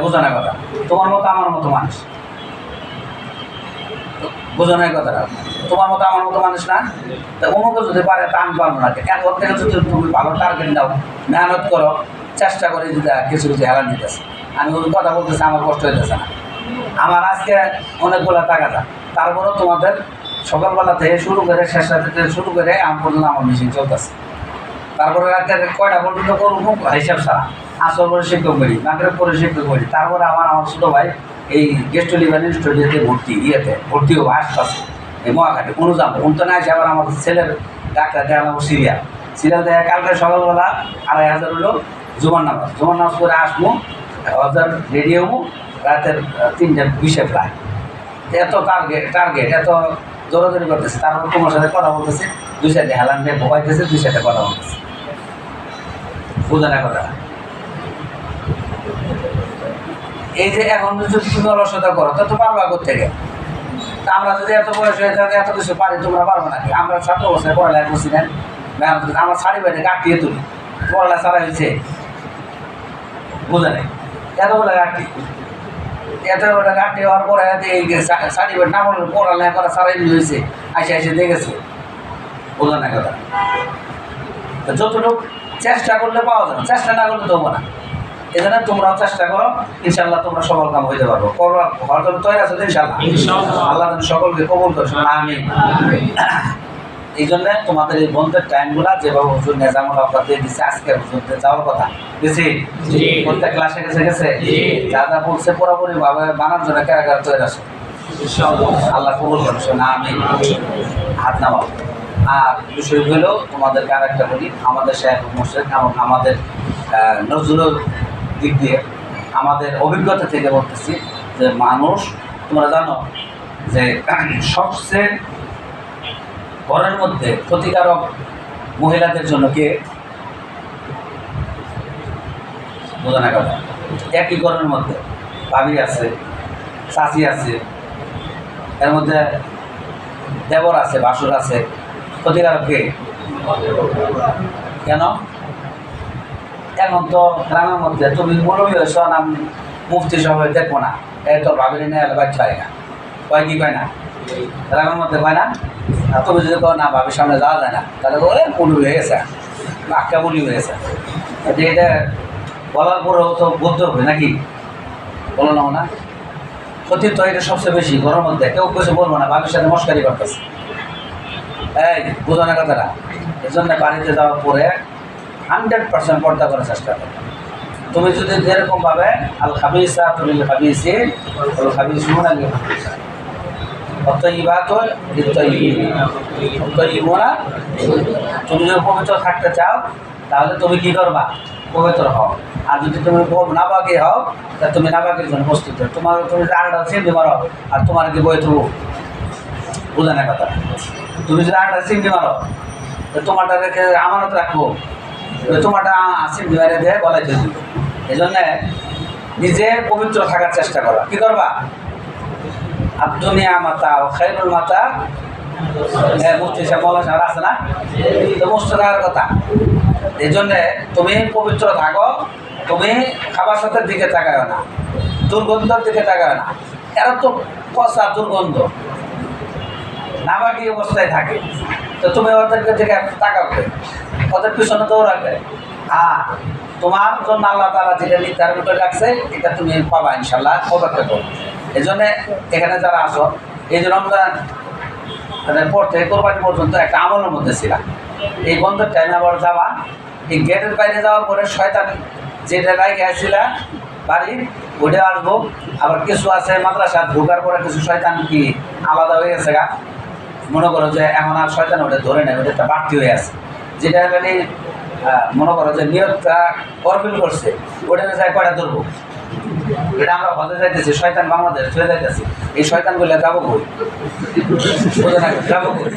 বোঝানো কথা, তোমার মতো আমার মতো মানুষ, বোঝানো কথাটা, তোমার মতো আমার মতো মানুষ না। তা অমুকে যদি পারে তা আমি পারবো না। এখন থেকে যদি তুমি ভালো টার্গেট দাও, মেহনত করো, চেষ্টা করে যদি কিছু কিছু হেলান দিতেছে। আমি ওই কথা বলতেছি, আমার কষ্ট হইতেছে না। আমার আজকে অনেকগুলো টাকা যা, তারপরেও তোমাদের সকালবেলা থেকে শুরু করে শেষ রাতে থেকে শুরু করে আম পর্যন্ত আমার মেশিন চলতেছে। তারপরে রাতে কয়টা পর্যন্ত করবো হিসাব ছাড়া, আসর পরে শিক্ষক করি, নাগরের পরে শিক্ষক করি। তারপরে আমার ছোটো ভাই এই গেস্ট লিভার স্টুডিওতে ভর্তি হবো আসতেছে এই মহাঘাটে কোনো যাবো তো না, এসে আবার আমার ছেলের ডাক্তার দেখালাম সিরিয়াল দেখা কালকে সকালবেলা 2500 হলো জুমার নামাজ করে আসবো, 1000 রেডি হবো, রাতের 3:20 প্রায়। এত টার্গেট এত দৌড়াদৌড়ি করতেছে, তারপর তোমার সাথে কথা বলতেছে, 2 সাইডে হেলান দিয়ে ভোগাইতেছে, 2 সাইডে কথা বলতেছে। বুঝে না কথা? এই যে এখন যদি তুমি অলসতা করো তো পারবা কোথেকে? আমরা যদি এত বয়স হয়ে থাকে এত কিছু পারি, তোমরা পারবো নাকি? আমরা 7 বছর পড়ালেখা করছি না, আমার শাড়ি বাইরে কাটিয়ে তুলি, পড়ালেখা ছাড়া হয়েছে, বুঝে নেই এত বলে কাটি। এত ওটা ঘাটতি হওয়ার পরে সার্টিফিকেট না বললে পড়ালেখা করা সারাই হয়েছে আইসে দেখেছে বোঝা না কথা। তো যতটুকু চেষ্টা করলে পাওয়া যাবে, চেষ্টা না করলে দেবো না। এই জন্য তোমরাও চেষ্টা করো, ইনশাল্লাহ তোমরা সফল কাম হইতে পারবো। হওয়ার জন্য তৈরি আছো ইনশাল্লাহ। আল্লাহ সকলকে কবুল করছে আমি। এই জন্য তোমাদের এই বন্ধের টাইমগুলা যেভাবে হুজুর নেজামুল আব্বাস দিয়ে দিচ্ছে আজকে হুজুর যাওয়ার কথা গেছি প্রত্যেক ক্লাসে গেছে যা যা বলছে পুরোপুরি ভাবে বানার জন্য কারা তৈরি আছে আল্লাহ কবুল করছে না আমি। হাত নামাও। আর বিষয় হলো তোমাদেরকে আর একটা বলি, আমাদের শেখ মুর্শিদ এবং আমাদের নজরুল দিক দিয়ে আমাদের অভিজ্ঞতা থেকে বলতেছি যে মানুষ, তোমরা জানো যে সবচেয়ে ঘরের মধ্যে ক্ষতিকারক মহিলাদের জন্য কে বোঝা না কথা। একই ঘরের মধ্যে ভাবি আছে, চাচি আছে, এর মধ্যে দেবর আছে, ভাসুর আছে, ক্ষতিকারক কে? কেন? এখন তো গ্রামের মধ্যে তুমি মৌলবী হয়েছ না মুফতি সবাই দেখবো না, এই তো ভাবিনি না এলাকায় হয় না, কয় কি কয় না গ্রামের মধ্যে কয় না। আর তুমি যদি কো না ভাবির সামনে যাওয়া যায় না, তাহলে বলে মৌলবী হয়ে গেছে, আক্কা বলি হয়ে গেছে। এটা বলার পরেও তো বলতে হবে নাকি, বলো না? ক্ষতি তো এটা সবচেয়ে বেশি ঘরের মধ্যে, কেউ কিছু বলবো না, ভাবির সাথে মস্কারি করতেছে। এই বোঝানোর কথাটা। এই জন্য বাড়িতে যাওয়ার পরে 100% পর্দা করার চেষ্টা করো। তুমি যদি যেরকমভাবে আল খাবিসা তুমি খাবিসি আল খাবিসুন আল খাবিসা অতইবাতুল লিত্তয়িবিনা, তুমি যদি পবিত্র থাকতে চাও তাহলে তুমি কি করবা? পবিত্র হও। আর যদি তুমি নাপাকি হও তাহলে তুমি নাপাকির জন্য প্রস্তুত হও। তুমি যদি আরেকটা চিন্তি মারো আর তোমার কি বই তবু বোঝানোর কথা। তুমি যদি আরেকটা চিন্তি মারো তোমারটা রেখে আমানত রাখবো, তোমারটা চিন্তি মারে দিয়ে গলায় দিয়ে দিবে। এই জন্যে নিজে পবিত্র থাকার চেষ্টা করবা। কি করবা? আর দুনিয়া মাতা ও খাইরুল মাতা মুফতি সাহেব মৌলানা সাহেব আছে না, তো মুফতি থাকার কথা। এই জন্যে তুমি পবিত্র থাকো, তুমি খাবার সাথের দিকে তাকায় না, দুর্গন্ধের দিকে তাকায় না। এরা তো পচা দুর্গন্ধ নাবাকি অবস্থায় থাকে, তো তুমি ওদেরকে দিকে তাকাবে, ওদের পিছনে দৌড়াবে। আর তোমার জন্য আল্লাহ তাআলা যেটা নির্ধারণ করে রাখছে এটা তুমি পাবা ইনশাল্লাহ, অপেক্ষা করো। এই জন্যে এখানে যারা আসো, এই যে রমজান পর থেকে কোরবানি পর্যন্ত একটা আমলের মধ্যে ছিলাম। এই বন্ধের টাইমে আবার যাবা, এই গেটের বাইরে যাওয়ার পরে শয়তান যেটা রাইগে আসছিলা বাড়ি ওটা আসবো। আবার কিছু আছে মাদ্রাসা ঢোকার পরে কিছু শয়তান কি আলাদা হয়ে গেছে গা, মনে করো যে এখন আর শয়তান ওটা ধরে নেয়, ওটা একটা বাড়তি হয়ে আছে। যেটা মানে মনে করো যে নিয়তটা করবিল করছে, ওটা যায় কয়টা ধরবো। এটা আমরা হতে যাইতেছি, শয়তান বাংলাদেশ চলে যাইতেছি, এই শয়তানগুলো যাবো কই? যাবো কই?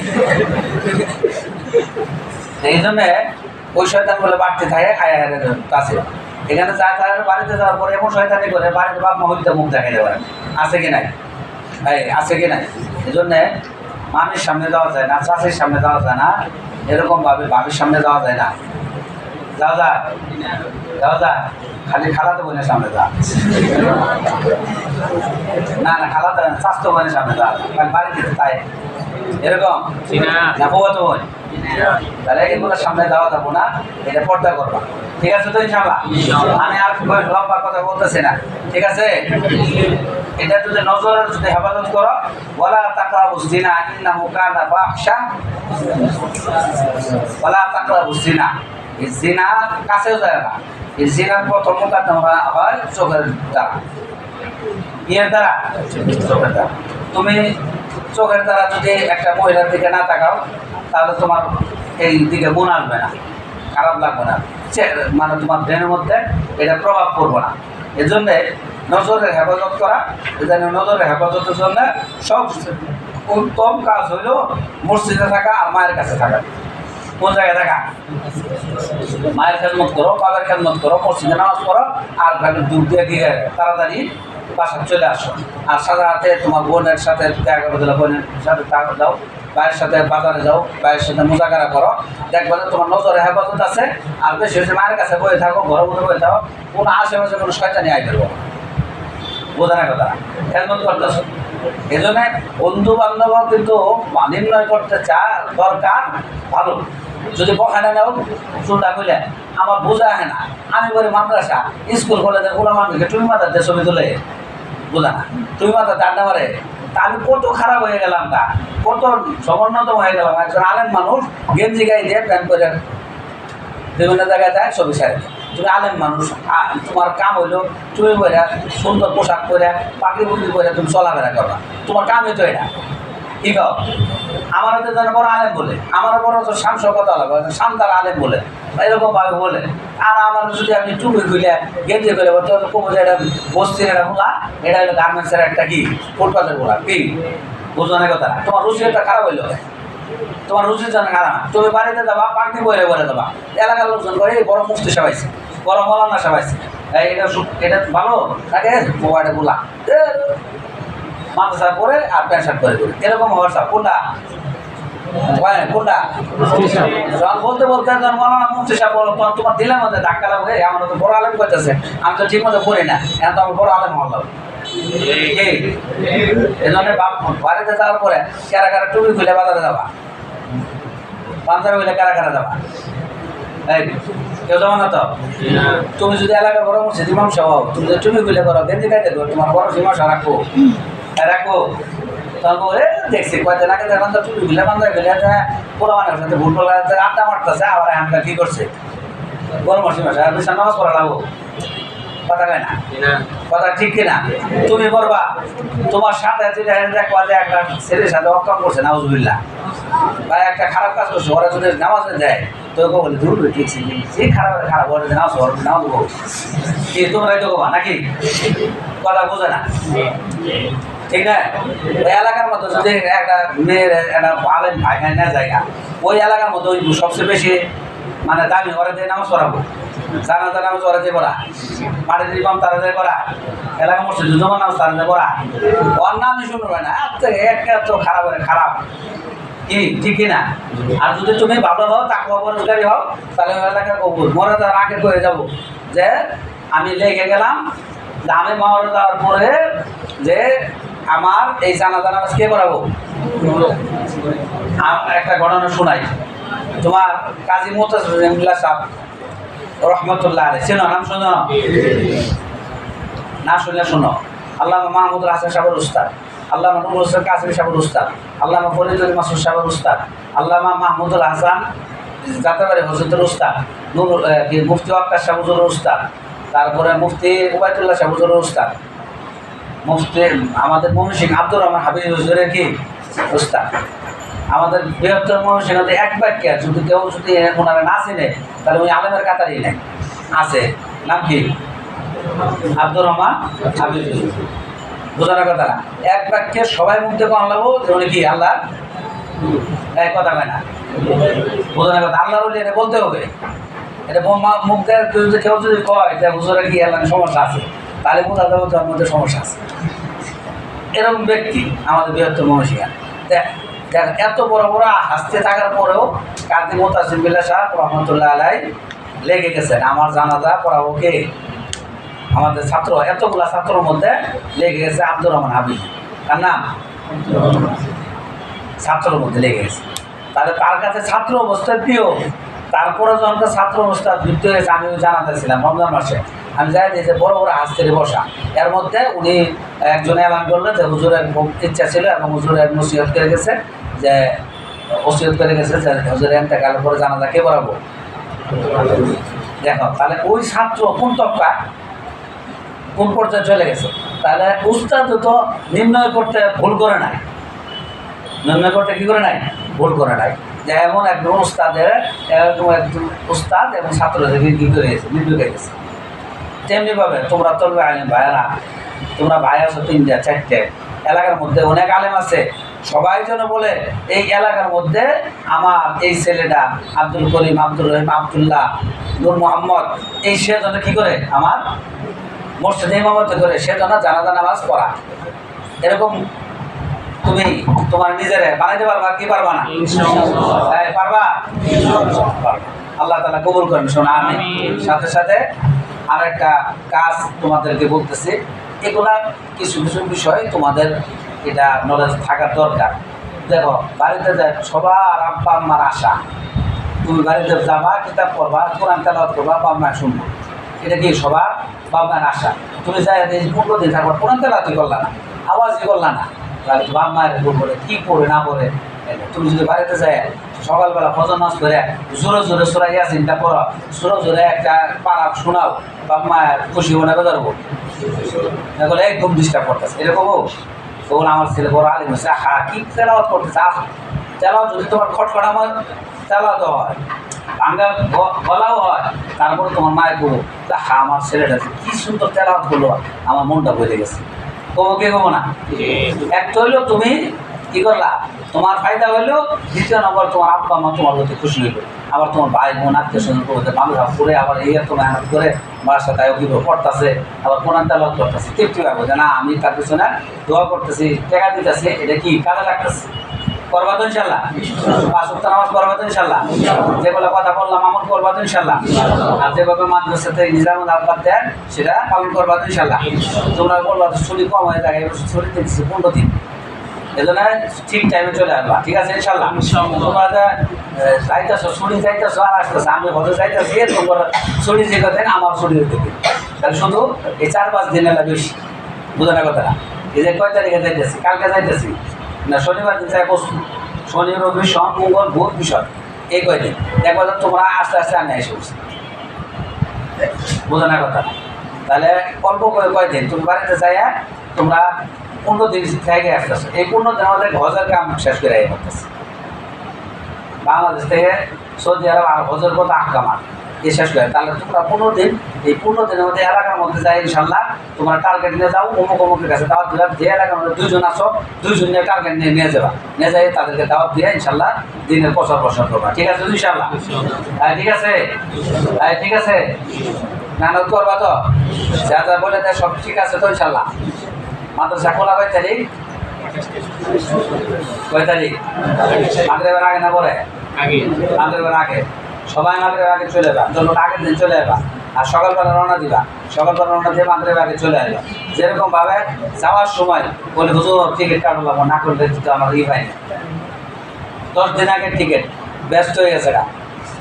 এই জন্যে ওই শয়তানগুলো বাড়তে থাকে কাছে। এখানে যা তার বাড়িতে যাওয়ার পরে এমন শয়তানি করে বাড়িতে বাপ মা হইতে মুখ দেখাই দেওয়ার আছে কি নাই? আছে কি নাই? এই জন্যে মামির সামনে যাওয়া যায় না, চাষির সামনে যাওয়া যায় না, এরকমভাবে বাবির সামনে যাওয়া যায় না। যাওয়া যায় খালি খালাতে বোনের সামনে যা, না খালাতে স্বাস্থ্য বোনের সামনে যা, বাড়িতে তাই এরকম না বউতো বোন, তাহলে এগুলোর সামনে যাওয়া যাবো না, এটা পর্দা করবা। ঠিক আছে তো ইনশাআল্লাহ? আমি আর লম্বা কথা বলতেছি না, ঠিক আছে? এটা যদি নজরের যদি হেফাজত করো, ওয়ালা তাকরাবুজ জিনা ইন্নাহু কানা ফাহশা, ওয়ালা তাকরাবুজ জিনা, এই জিনা কাছেও যায় না। এই জিনার প্রথম মুকদ্দমা হয় চোখের দ্বারা, ইয়ের দ্বারা, চোখের দ্বারা। তুমি চোখের দ্বারা যদি একটা মহিলার দিকে না তাকাও তাহলে তোমার এই দিকে মন আসবে না, খারাপ লাগবে না, মানে তোমার ব্রেনের মধ্যে এটা প্রভাব পড়বে না। এই জন্যে নজরের হেফাজত করা, এখানে নজরের হেফাজতের জন্য সব উত্তম কাজ হইল মসজিদে থাকা আর মায়ের কাছে থাকা। কোন জায়গায় থাকা? মায়ের খেদমত করো, বাবার খেদমত করো, মসজিদে নামাজ পড়ো, আর দূর দিয়ে গিয়ে তাড়াতাড়ি বাসা চলে আসো। আর সাদা হাতে তোমার বোনের সাথে দেখা করে দিলে বোনের সাথে যাও, ভাইয়ের সাথে বাজারে যাও, ভাইয়ের সাথে মোজাকারা করো, দেখবে যে তোমার নজরে হেফাজত আছে। আর বেশি হচ্ছে মায়ের কাছে বয়ে থাকো, ঘরের মধ্যে বয়ে থাকো, কোনো আশেপাশে কোনো শয়তানি আই ফেলবো। বোঝানোর কথা খেদমত করতেছ। এই জন্য বন্ধু বান্ধব কিন্তু নির্ণয় করতে দরকার ভালো। যদি বখানে নেও চুলটা খুলে আমার বোঝা হয় না, আমি বলি মাদ্রাসা স্কুল কলেজের গোলা মানুষকে তুমি মাথাতে ছবি তুলে বোঝা না, তুমি মাথাতে আড্ডা মারে, তা আমি কত খারাপ হয়ে গেলাম, তা কত সমন্বতম হয়ে গেলাম। একজন আলেম মানুষ গেঞ্জি গাই দিয়ে প্যান্ট করে বিভিন্ন জায়গায় যায় ছবি সারে। তুমি আলেম মানুষ, তোমার কাম হইলো তুমি বইরা সুন্দর পোশাক পরে পাখি পুকরি পরে তুমি চলাফেরা করবা, তোমার কামই তো এটা। কি কও? আমার তো যেন বড় আলেম বলে, আমার বড় তো শামস কথা লাগবে, শান্তার আলেম বলে এরকম ভাবে বলে। আর আমার যদি আমি টুপি খুলে গেঞ্জি করে কবো যে এটা বস্তির একটা গোলা, এটা হলো গার্মেন্টসের একটা কি ফুটপাতের গোলা, কি বোঝানোর কথা না। তোমার রুচিটা খারাপ হইলো, তোমার রুচির জন্য খারাপ। তুমি বাড়িতে যাবা পাখি বইরে বলে দেবা, এলাকার লোকজন করে বড় মুফতি সাবাইছে, বড় মৌলানা সাবাইছে, এটা ভালো তাকে মোবাইলে গোলা মাদ্রাসা পরে আর প্যান্ট শার্ট করে করে এরকম হোয়াটসঅ্যাপ কোনটা কোনটা বলতে বলতে মৌলানা মুফতি সাহেব বলো তোমার দিলের মধ্যে ধাক্কা লাগবে, আমার তো বড় আলেম করতেছে, আমি তো ঠিক মতো করি না, এখন তো আমার বড় আলেম হওয়া লাগবে। এই জন্য বাড়িতে যাওয়ার পরে কারা কারা টুপি খুলে বাজারে যাবা, পাঞ্জাবি খুলে কারা কারা যাবা, এই কেউ যাবো না তো। তুমি যদি এলাকায় বড় মসজিদ ইমাম সাহেব তুমি যদি টুপি খুলে করো গেঞ্জি খাইতে করো, তোমার বড় সীমাশা রাখবো রাখবো তখন দেখছি কয়েকদিন আগে এখন তো টুপি খুলে পাঞ্জাবি খুলে পোলা মানুষের সাথে ভুল বলা আড্ডা মারতেছে, আবার এখানকার কি করছে বড় সীমাশা বিশাল নামাজ পড়া লাগবো, কথা কয় না, কথা ঠিক কিনা? তুমি করবা তোমার সাথে যদি দেখবা যে একটা ছেলের সাথে অকাম করছে নাউজুবিল্লাহ, বা একটা খারাপ কাজ করছে, ওরা যদি নামাজে দেয় তোকে বলি দূর ঠিক সেই খারাপ খারাপ ওরা নামাজ নামাজ দেবো কি তোমরাই তো কবা নাকি? কথা বোঝে না, ঠিক না? ওই এলাকার মতো যদি একটা মেয়ের একটা আলেম ভাই না জায়গা, ওই এলাকার মতো ওই সবচেয়ে বেশি মানে দামি ওরা দিয়ে নামাজ পড়াবো, জানাজা নামাজ ওরা দিয়ে পড়া, পাড়ির ইমাম তারা দিয়ে করা, এলাকা মসজিদ জমা নামাজ তারা দিয়ে পড়া, ওর নামই শুনবে না, একটা তো খারাপ খারাপ কি ঠিক কিনা? আর যদি তুমি ভালো হও তাকওয়া পরহেজগারী হও তাহলে ওই এলাকার কবুল। মরে যাওয়ার আগে করে যাবো যে আমি লেগে গেলাম, আমি মরে যাওয়ার পরে যে আমার এই জানাজা নামাজ কে করাবো। একটা ঘটনা শোনাই, তোমার কাজী মুতাসিমুল্লাহ সাহেব রহমতুল্লাহ আলাইহি চেনো, নাম শোনো না? শুনলে শোনো, আল্লামা মাহমুদুল হাসান সাহেবের উস্তাদ, আল্লামা নুরুল হোসেন কাসিম সাহেবের উস্তাদ, আল্লামা ফরিদুল মাসুদ সাহেবের উস্তাদ, আল্লামা মাহমুদুল হাসান জাতেবাড়ি হোসেনের উস্তাদ, মুফতি ওয়াক্কাস সাহেব হুজুরের উস্তাদ, তারপরে মুফতি উবাইদুল্লাহ সাহেব হুজুরের উস্তাদ, মুফতি আমাদের মহসিন আব্দুর রহমান হাবিব হুজুরের কি উস্তাদ। আমাদের বৃহত্তর মহসিন এক বাক্যে যদি কেউ যদি ওনারা না চিনে তাহলে ওই আলেমের কাতারই নেই আছে, নাম কি? আব্দুর রহমান হাবিব। বোঝানোর কথা না, এক বাক্যে সবাই মুখ থেকে আল্লাহ উনি কি আল্লাহ এক কথা হয় না, বোঝানোর কথা আল্লাহ বলে এটা বলতে হবে। এটা মুখ দেয় কেউ যদি কয় এটা হুজুরের কি আল্লাহ সমস্যা আছে, তাহলে বোঝা যাবে তোর মধ্যে সমস্যা আছে। এরকম ব্যক্তি আমাদের বৃহত্তর মহসিয়া এত বড় বড় হাসতে থাকার পরেও কাজী মুতাসিমুল্লাহ সাহেব রহমতুল্লাহ আলাইহি লেগে গেছেন আমার জানাজা পড়াবো কে, আমাদের ছাত্র এতগুলা ছাত্রের মধ্যে লেগে গেছে আব্দুর রহমান হাবিব, তার নাম ছাত্রের মধ্যে লেগে গেছে। তাহলে তার কাছে ছাত্র অবস্থায় প্রিয়, তারপরে যখন ছাত্র অবস্থা বৃদ্ধি হয়েছে, আমি জানাতে ছিলাম রমজান মাসে, আমি যাই যে বড় বড় হাসতে বসা, এর মধ্যে উনি একজন এলান করলেন যে হুজুরের খুব ইচ্ছা ছিল এবং হুজুরের নসিহত করে গেছে যে ওসিয়ত করে গেছে যে হুজুরের ইন্তেকালের পরে জানাজা কে পড়াবো। দেখো তাহলে ওই ছাত্র কোন তবকা কোন পর্যায়ে চলে গেছে, তাহলে উস্তাদ তো নির্ণয় করতে ভুল করে নাই, নির্ণয় করতে কি করে নাই ভুল করে নাই, যে এমন একজন উস্তাদের এরকম একজন উস্তাদ এবং ছাত্রদের কি করে গেছে মৃত্যু হয়ে গেছে। তেমনিভাবে তোমরা তলবে আলেম ভাইয়ারা, তোমরা ভাই আছো 3টা 4টে, এলাকার মধ্যে অনেক আলেম আছে, সবাই যেন বলে এই এলাকার মধ্যে আমার এই ছেলেটা আব্দুল করিম, আব্দুল রহিম, আবদুল্লাহ, নূর মোহাম্মদ, এই সে যেন কী করে আমার মসজিদে ইমামতি করে সে যেন জানাজা নামাজ পড়া। এরকম তুমি তোমার নিজের বানাইতে পারবা কি পারবা না? পারবা? আল্লাহ তাআলা কবুল করেন। শোনা আমি সাথে সাথে আর একটা কাজ তোমাদেরকে বলতেছি, এগুলা কিছু কিছু বিষয় তোমাদের এটা নলেজ থাকার দরকার। দেখো বাড়িতে যায় সবার আব্বা আম্মার আশা তুমি বাড়িতে যাবা, কিতাব পড়বা, কোরআন তেলাওয়াত করবা, বাবা মা শুনবো, এটা কি সবার বাবা মায়ের আশা। তুমি যাই 15 দিন থাকবা, কোরআন তেলাওয়াতই করলা না, আওয়াজই করলা না, তাহলে বাবা মায়ের বলে কী পড়ে না পড়ে। তুমি যদি বাড়িতে যাই সকালবেলা ফজর নামাজ করে জোরে জোরে সূরা ইয়াসিনটা পড়ো, জোরে জোরে একটা পারা শোনাও, বাবা মায়ের খুশি হবো না বেদারবো, এগুলো একদম ডিস্টার্ব করতেছে এরকম। তখন আমার ছেলে বড় আলিম হচ্ছে, হা কি তেলাওয়াত করতেছে, তেলাওয়াত যদি তোমার খটখট আমার তেলাওয়াত হয়, ভাঙ্গা গলাও হয়, তারপরে তোমার মায়ের করো, হা আমার ছেলেটা কি সুন্দর তেলাওয়াত করলো, আমার মনটা ভরে গেছে। কবো কে কবো না? একটা হইলো তুমি কি করলা, তোমার ফায়দা হইলো, দ্বিতীয় নম্বর তোমার আব্বা মা তোমার প্রতি খুশি হইলো, আবার তোমার ভাই বোন আত্মীয় স্বজন করতে বাংলা করে আবার এই তোমার মেহনত করে বাসার সাথে কীভাবে পড়তেছে, আবার কোরআন তেলাওয়াত করতেছে, তৃপ্তি পাবো যে না আমি তার পিছনে দোয়া করতেছি, টাকা দিতেছি, এটা কি কাজে লাগতেছে। করবা তো ইনশাল্লাহ? 5 ওয়াক্ত নামাজ করবা তো ইনশাল্লাহ? যেগুলো কথা বললাম আমল করবা তো ইনশাল্লাহ? আর যেভাবে মাদ্রাসাতে নিজামুল আব্বাদ দেন সেটা পালন করবা তো ইনশাল্লাহ? তোমরা বলবা ছুটি কম হয়ে যায়, এবার ছুটি দিচ্ছি 15 দিন, এজন্য ঠিক টাইমে চলে আসবা, ঠিক আছে ইনশাল্লাহ? তোমরা চাইতেছো ছুটি চাইতেছো আর আসতেছো, আমি হতে চাইতেছি তোমার ছুটি যে কথা আমার ছুটি হতে দিন, তাহলে শুধু এই 4-5 দিন এলা বেশি, বুঝো না কথাটা? এই যে কয় তারিখে যাইতেছি, কালকে যাইতেছি না, শনিবার দিন চাই বসু, শনি রবি সোম মঙ্গল বুধ বিষয়, এই কয়দিন দেখবা তোমরা আস্তে আস্তে আমি এসে বসছি, বুঝো না কথা? তাহলে অল্প করে কয়দিন তুমি বাড়িতে যাইয়া তোমরা 15 দিন থেকে আসতেছে, এই 15 দিন আমাদের হজের কাম শেষ করে করতেছে। বাংলাদেশ থেকে সৌদি আরব আর হজের কত আহকামার এ শেষ করে, তাহলে তোমরা 15 দিন, এই 15 দিনের মধ্যে এলাকার মধ্যে যাই ইনশাল্লাহ তোমরা টার্গেট নিয়ে যাও, অমুক অমুকের কাছে দাওয়াত দিলাম, যে এলাকার মধ্যে 2 জন আসো 2 জন নিয়ে টার্গেট নিয়ে যাবা, নিয়ে যাই তাদেরকে দাওয়াত দিয়ে ইনশাল্লাহ দিনের প্রচার প্রসার করবা, ঠিক আছে ইনশাল্লাহ? ঠিক আছে, ঠিক আছে, মেহনত করবা তো, যা যা বলে দেয় সব ঠিক আছে তো ইনশাল্লাহ? মাদ্রাসা খোলা কয় তারিখ? কয় তারিখ? মাগরিবের আগে না পরে? মাগরিবের আগে, সবাই মাগরিবের আগে চলে যাবা, জন্য আগের দিন চলে যাবা, আর সকালবেলা রওনা দিবা, সকালবেলা রওনা দিয়ে মাগরিবের আগে চলে আসবা। যেরকম ভাবে যাওয়ার সময় বলে হুজুর টিকিট কাটলাম, না করলে তো আমার পাইনি, 10 দিন আগের টিকিট ব্যস্ত হয়ে গেছে,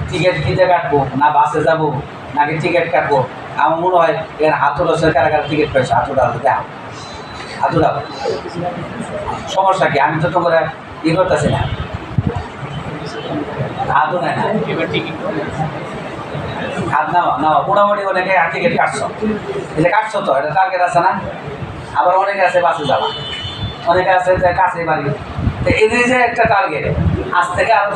টিকিট কিনতে কাটবো না বাসে যাবো নাকি টিকিট কাটবো, আমার মনে হয় এখানে হাতুড়া সরকার টিকিট পাইছে, হাতুড়া দেখো হাতুড়া, সমস্যা কি? আমি তো তোমরা করতেছি না, হাতও নেয় না, হাত নেওয়া নেওয়া মোটামুটি অনেকে টিকিট কাটছো, এটা কাটছো তো, এটা টার্গেট আছে না? আবার অনেকে আছে বাসে যাওয়া, অনেকে আছে কাছে বাড়ি, তো এদের যে একটা টার্গেট, আজ থেকে আরো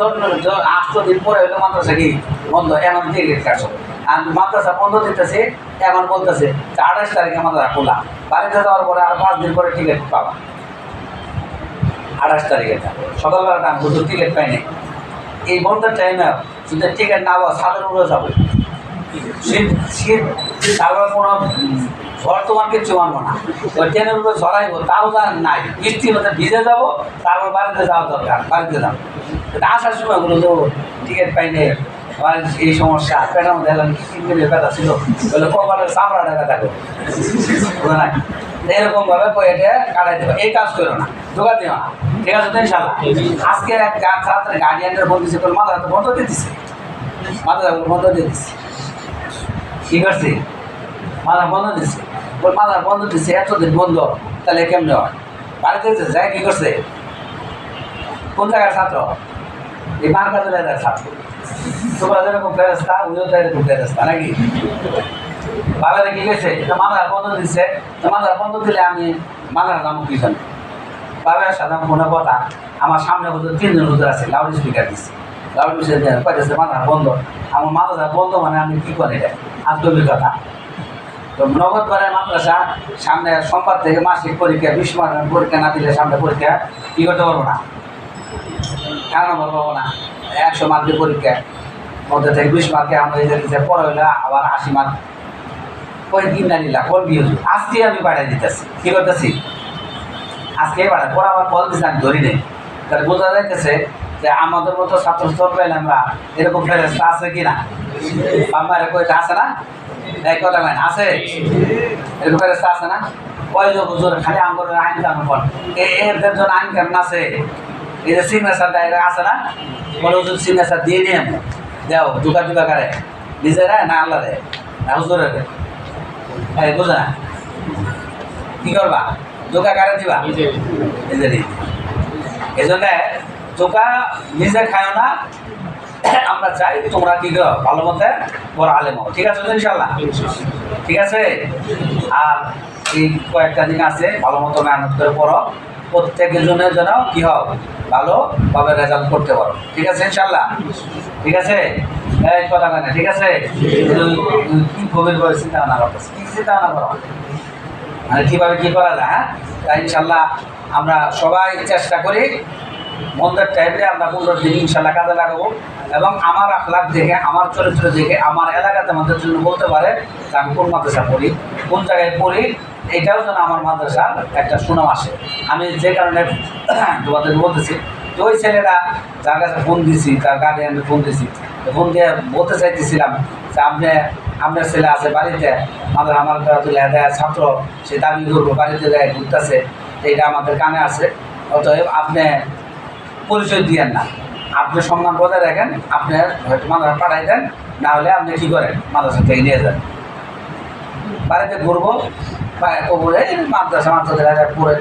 8 দিন পরে হইলো মাদ্রাসা কি বন্ধ, এখন টিকিট কাটছো, আর মাদ্রাসা বন্ধ দিতেছে, এখন বলতেছে 28 তারিখে মাদ্রাসা খোলা, বাড়িতে যাওয়ার পরে আর 5 দিন পরে টিকিট পাবা, 28 তারিখে সকালবেলাটা আমি বুঝতে টিকিট পাইনি, এই বন্ধের টাইমে যদি টিকিট না পাওয়া ছাদের উপরে যাবে, শীত শীত, তারপরে কোনো ঝড় তোমার কিচ্ছু মানবো না, ওই ট্রেনের উপরে ঝড়াইব তাও যার নাই, বৃষ্টির মধ্যে ভিজে যাবো, তারপর বাড়িতে যাওয়া দরকার, বাড়িতে যাবো, আসার সময় বলো তো টিকিট পাইনি, এই সমস্যা, পেটের মধ্যে ব্যথা ছিল, বলে কপালের চামড়াটা ব্যথা করো, এরকম ভাবে এটা কাটাই দেবে, এই কাজ করো না, ঢোকা দিও না, ঠিক আছে তো ইনশাল্লাহ? আজকে এক ছাত্রের গার্ডিয়ানদের বলতেছে মাথা তো বন্ধ দিয়ে দিচ্ছে, মাথা বন্ধ দিয়ে দিচ্ছে, কি করছে? মাথা বন্ধ দিচ্ছে, মাথা বন্ধ দিচ্ছে, এতদিন বন্ধ, তাহলে কেমনে হয়? বাড়িতে যায় কি করছে? কোন জায়গার ছাত্র? এই মার্কা জেলার ছাত্র, তোমরা যেরকম ফেরস্তা উনিও তো এরকম ফেরস্তা নাকি? বাবারে কি গেছে মাথা বন্ধ দিচ্ছে, তো মাথা বন্ধ দিলে আমি মাথার দাম কি জানি, বাবার সাথে মনে কথা, আমার সামনে হুজুর 3 জন হুজুর আছে, লাউড স্পিকার দিচ্ছে, লাউড স্পিকার কয়েছে মাথা বন্ধ, আমার মাথাটা বন্ধ, মানে আমি কী করি এটা আন্তরিক কথা। তো নগদ করে মাদ্রাসা সামনে সোমবার থেকে মাসিক পরীক্ষা, 20 মার্ক পরীক্ষা না দিলে সামনে পরীক্ষা কী করতে পারবো না, কেন নম্বর পাবো না, 100 মার্কের পরীক্ষা মধ্যে থেকে 20 মার্কে আমরা এই যে পরে হইলে আবার 80 মার্ক ওই দিন না নিলাম, কোন বিয়ে আজকে আমি পাঠিয়ে দিতেছি, কী করতেছি আজকে পাঠাই, পরে আবার ফল দিচ্ছে আমি ধরি নেই, তাহলে বোঝা যাইতেছে যে আমাদের মতো ছাত্র চলবেন আমরা এরকম ফেরেস্তা আছে কি না? বাবার কইতে আছে না? এই কথা কেন আছে? এরকম ফেরেস্তা আছে না? কয় লোক হুজুর খালি আঙ্গুরের আইন কানুন পড় এদের জন্য আইন কানুন আছে। এই যে সিগনেচার ডায়রা আছে না, বলে হুজুর সিগনেচার দিয়ে নিয়ে দেও দুকা দুকা করে নিজেরা না আল্লাহ রে না হুজুরের এই বুঝে না কি করবা? দোকা কারে দিবা? নিজেরই। এই জন্য দোকা নিজে খায়ও না, আমরা চাই তোমরা কি করো ভালো মতে বড় আলেম হও। ঠিক আছে ইনশাল্লাহ? ঠিক আছে। আর এই কয়েকটা দিন আছে ভালো মতো মেহনত করে পড়ো, প্রত্যেকের জনের যেন কি হোক ভালোভাবে রেজাল্ট করতে পারো। ঠিক আছে ইনশাল্লাহ? ঠিক আছে। এই কথা কেন? ঠিক আছে। কি গভীর করে চিন্তা ভাবনা করতেছে, কি চিন্তা ভাবনা করো মানে কীভাবে কী করা যায়। হ্যাঁ, তাই ইনশাল্লাহ আমরা সবাই চেষ্টা করি মন্দের টাইমে আমরা 15 দিন ইনশাল্লাহ কাজে লাগাবো এবং আমার আখলাক দেখে আমার চরিত্র দেখে আমার এলাকাতে আমাদের জন্য বলতে পারে যে আমি কোন মাদ্রাসা পড়ি, কোন জায়গায় পড়ি, এটাও যেন আমার মাদ্রাসার একটা সুনাম আসে। আমি যে কারণে তোমাদের বলতেছি যে ওই ছেলেরা যার কাছে ফোন দিছি তার গার্ডিয়ানকে ফোন দিছি, ফোন দিয়ে বলতে চাইতেছিলাম যে আপনার ছেলে আছে বাড়িতে, আমার দেয় ছাত্র সে দাবি করবো বাড়িতে দেয় ঘুরতেছে, এইটা আমাদের কানে আছে। অতএব আপনি পরিচয় দিয়েন না, আপনি সম্মান বজায় রাখেন, আপনার হয়তো মাদ্রাসা পাঠাই দেন, না হলে আপনি কী করেন মাদ্রাসা থেকে নিয়ে যান। বাড়িতে ঘুরবো বা মাদ্রাসা পড়ে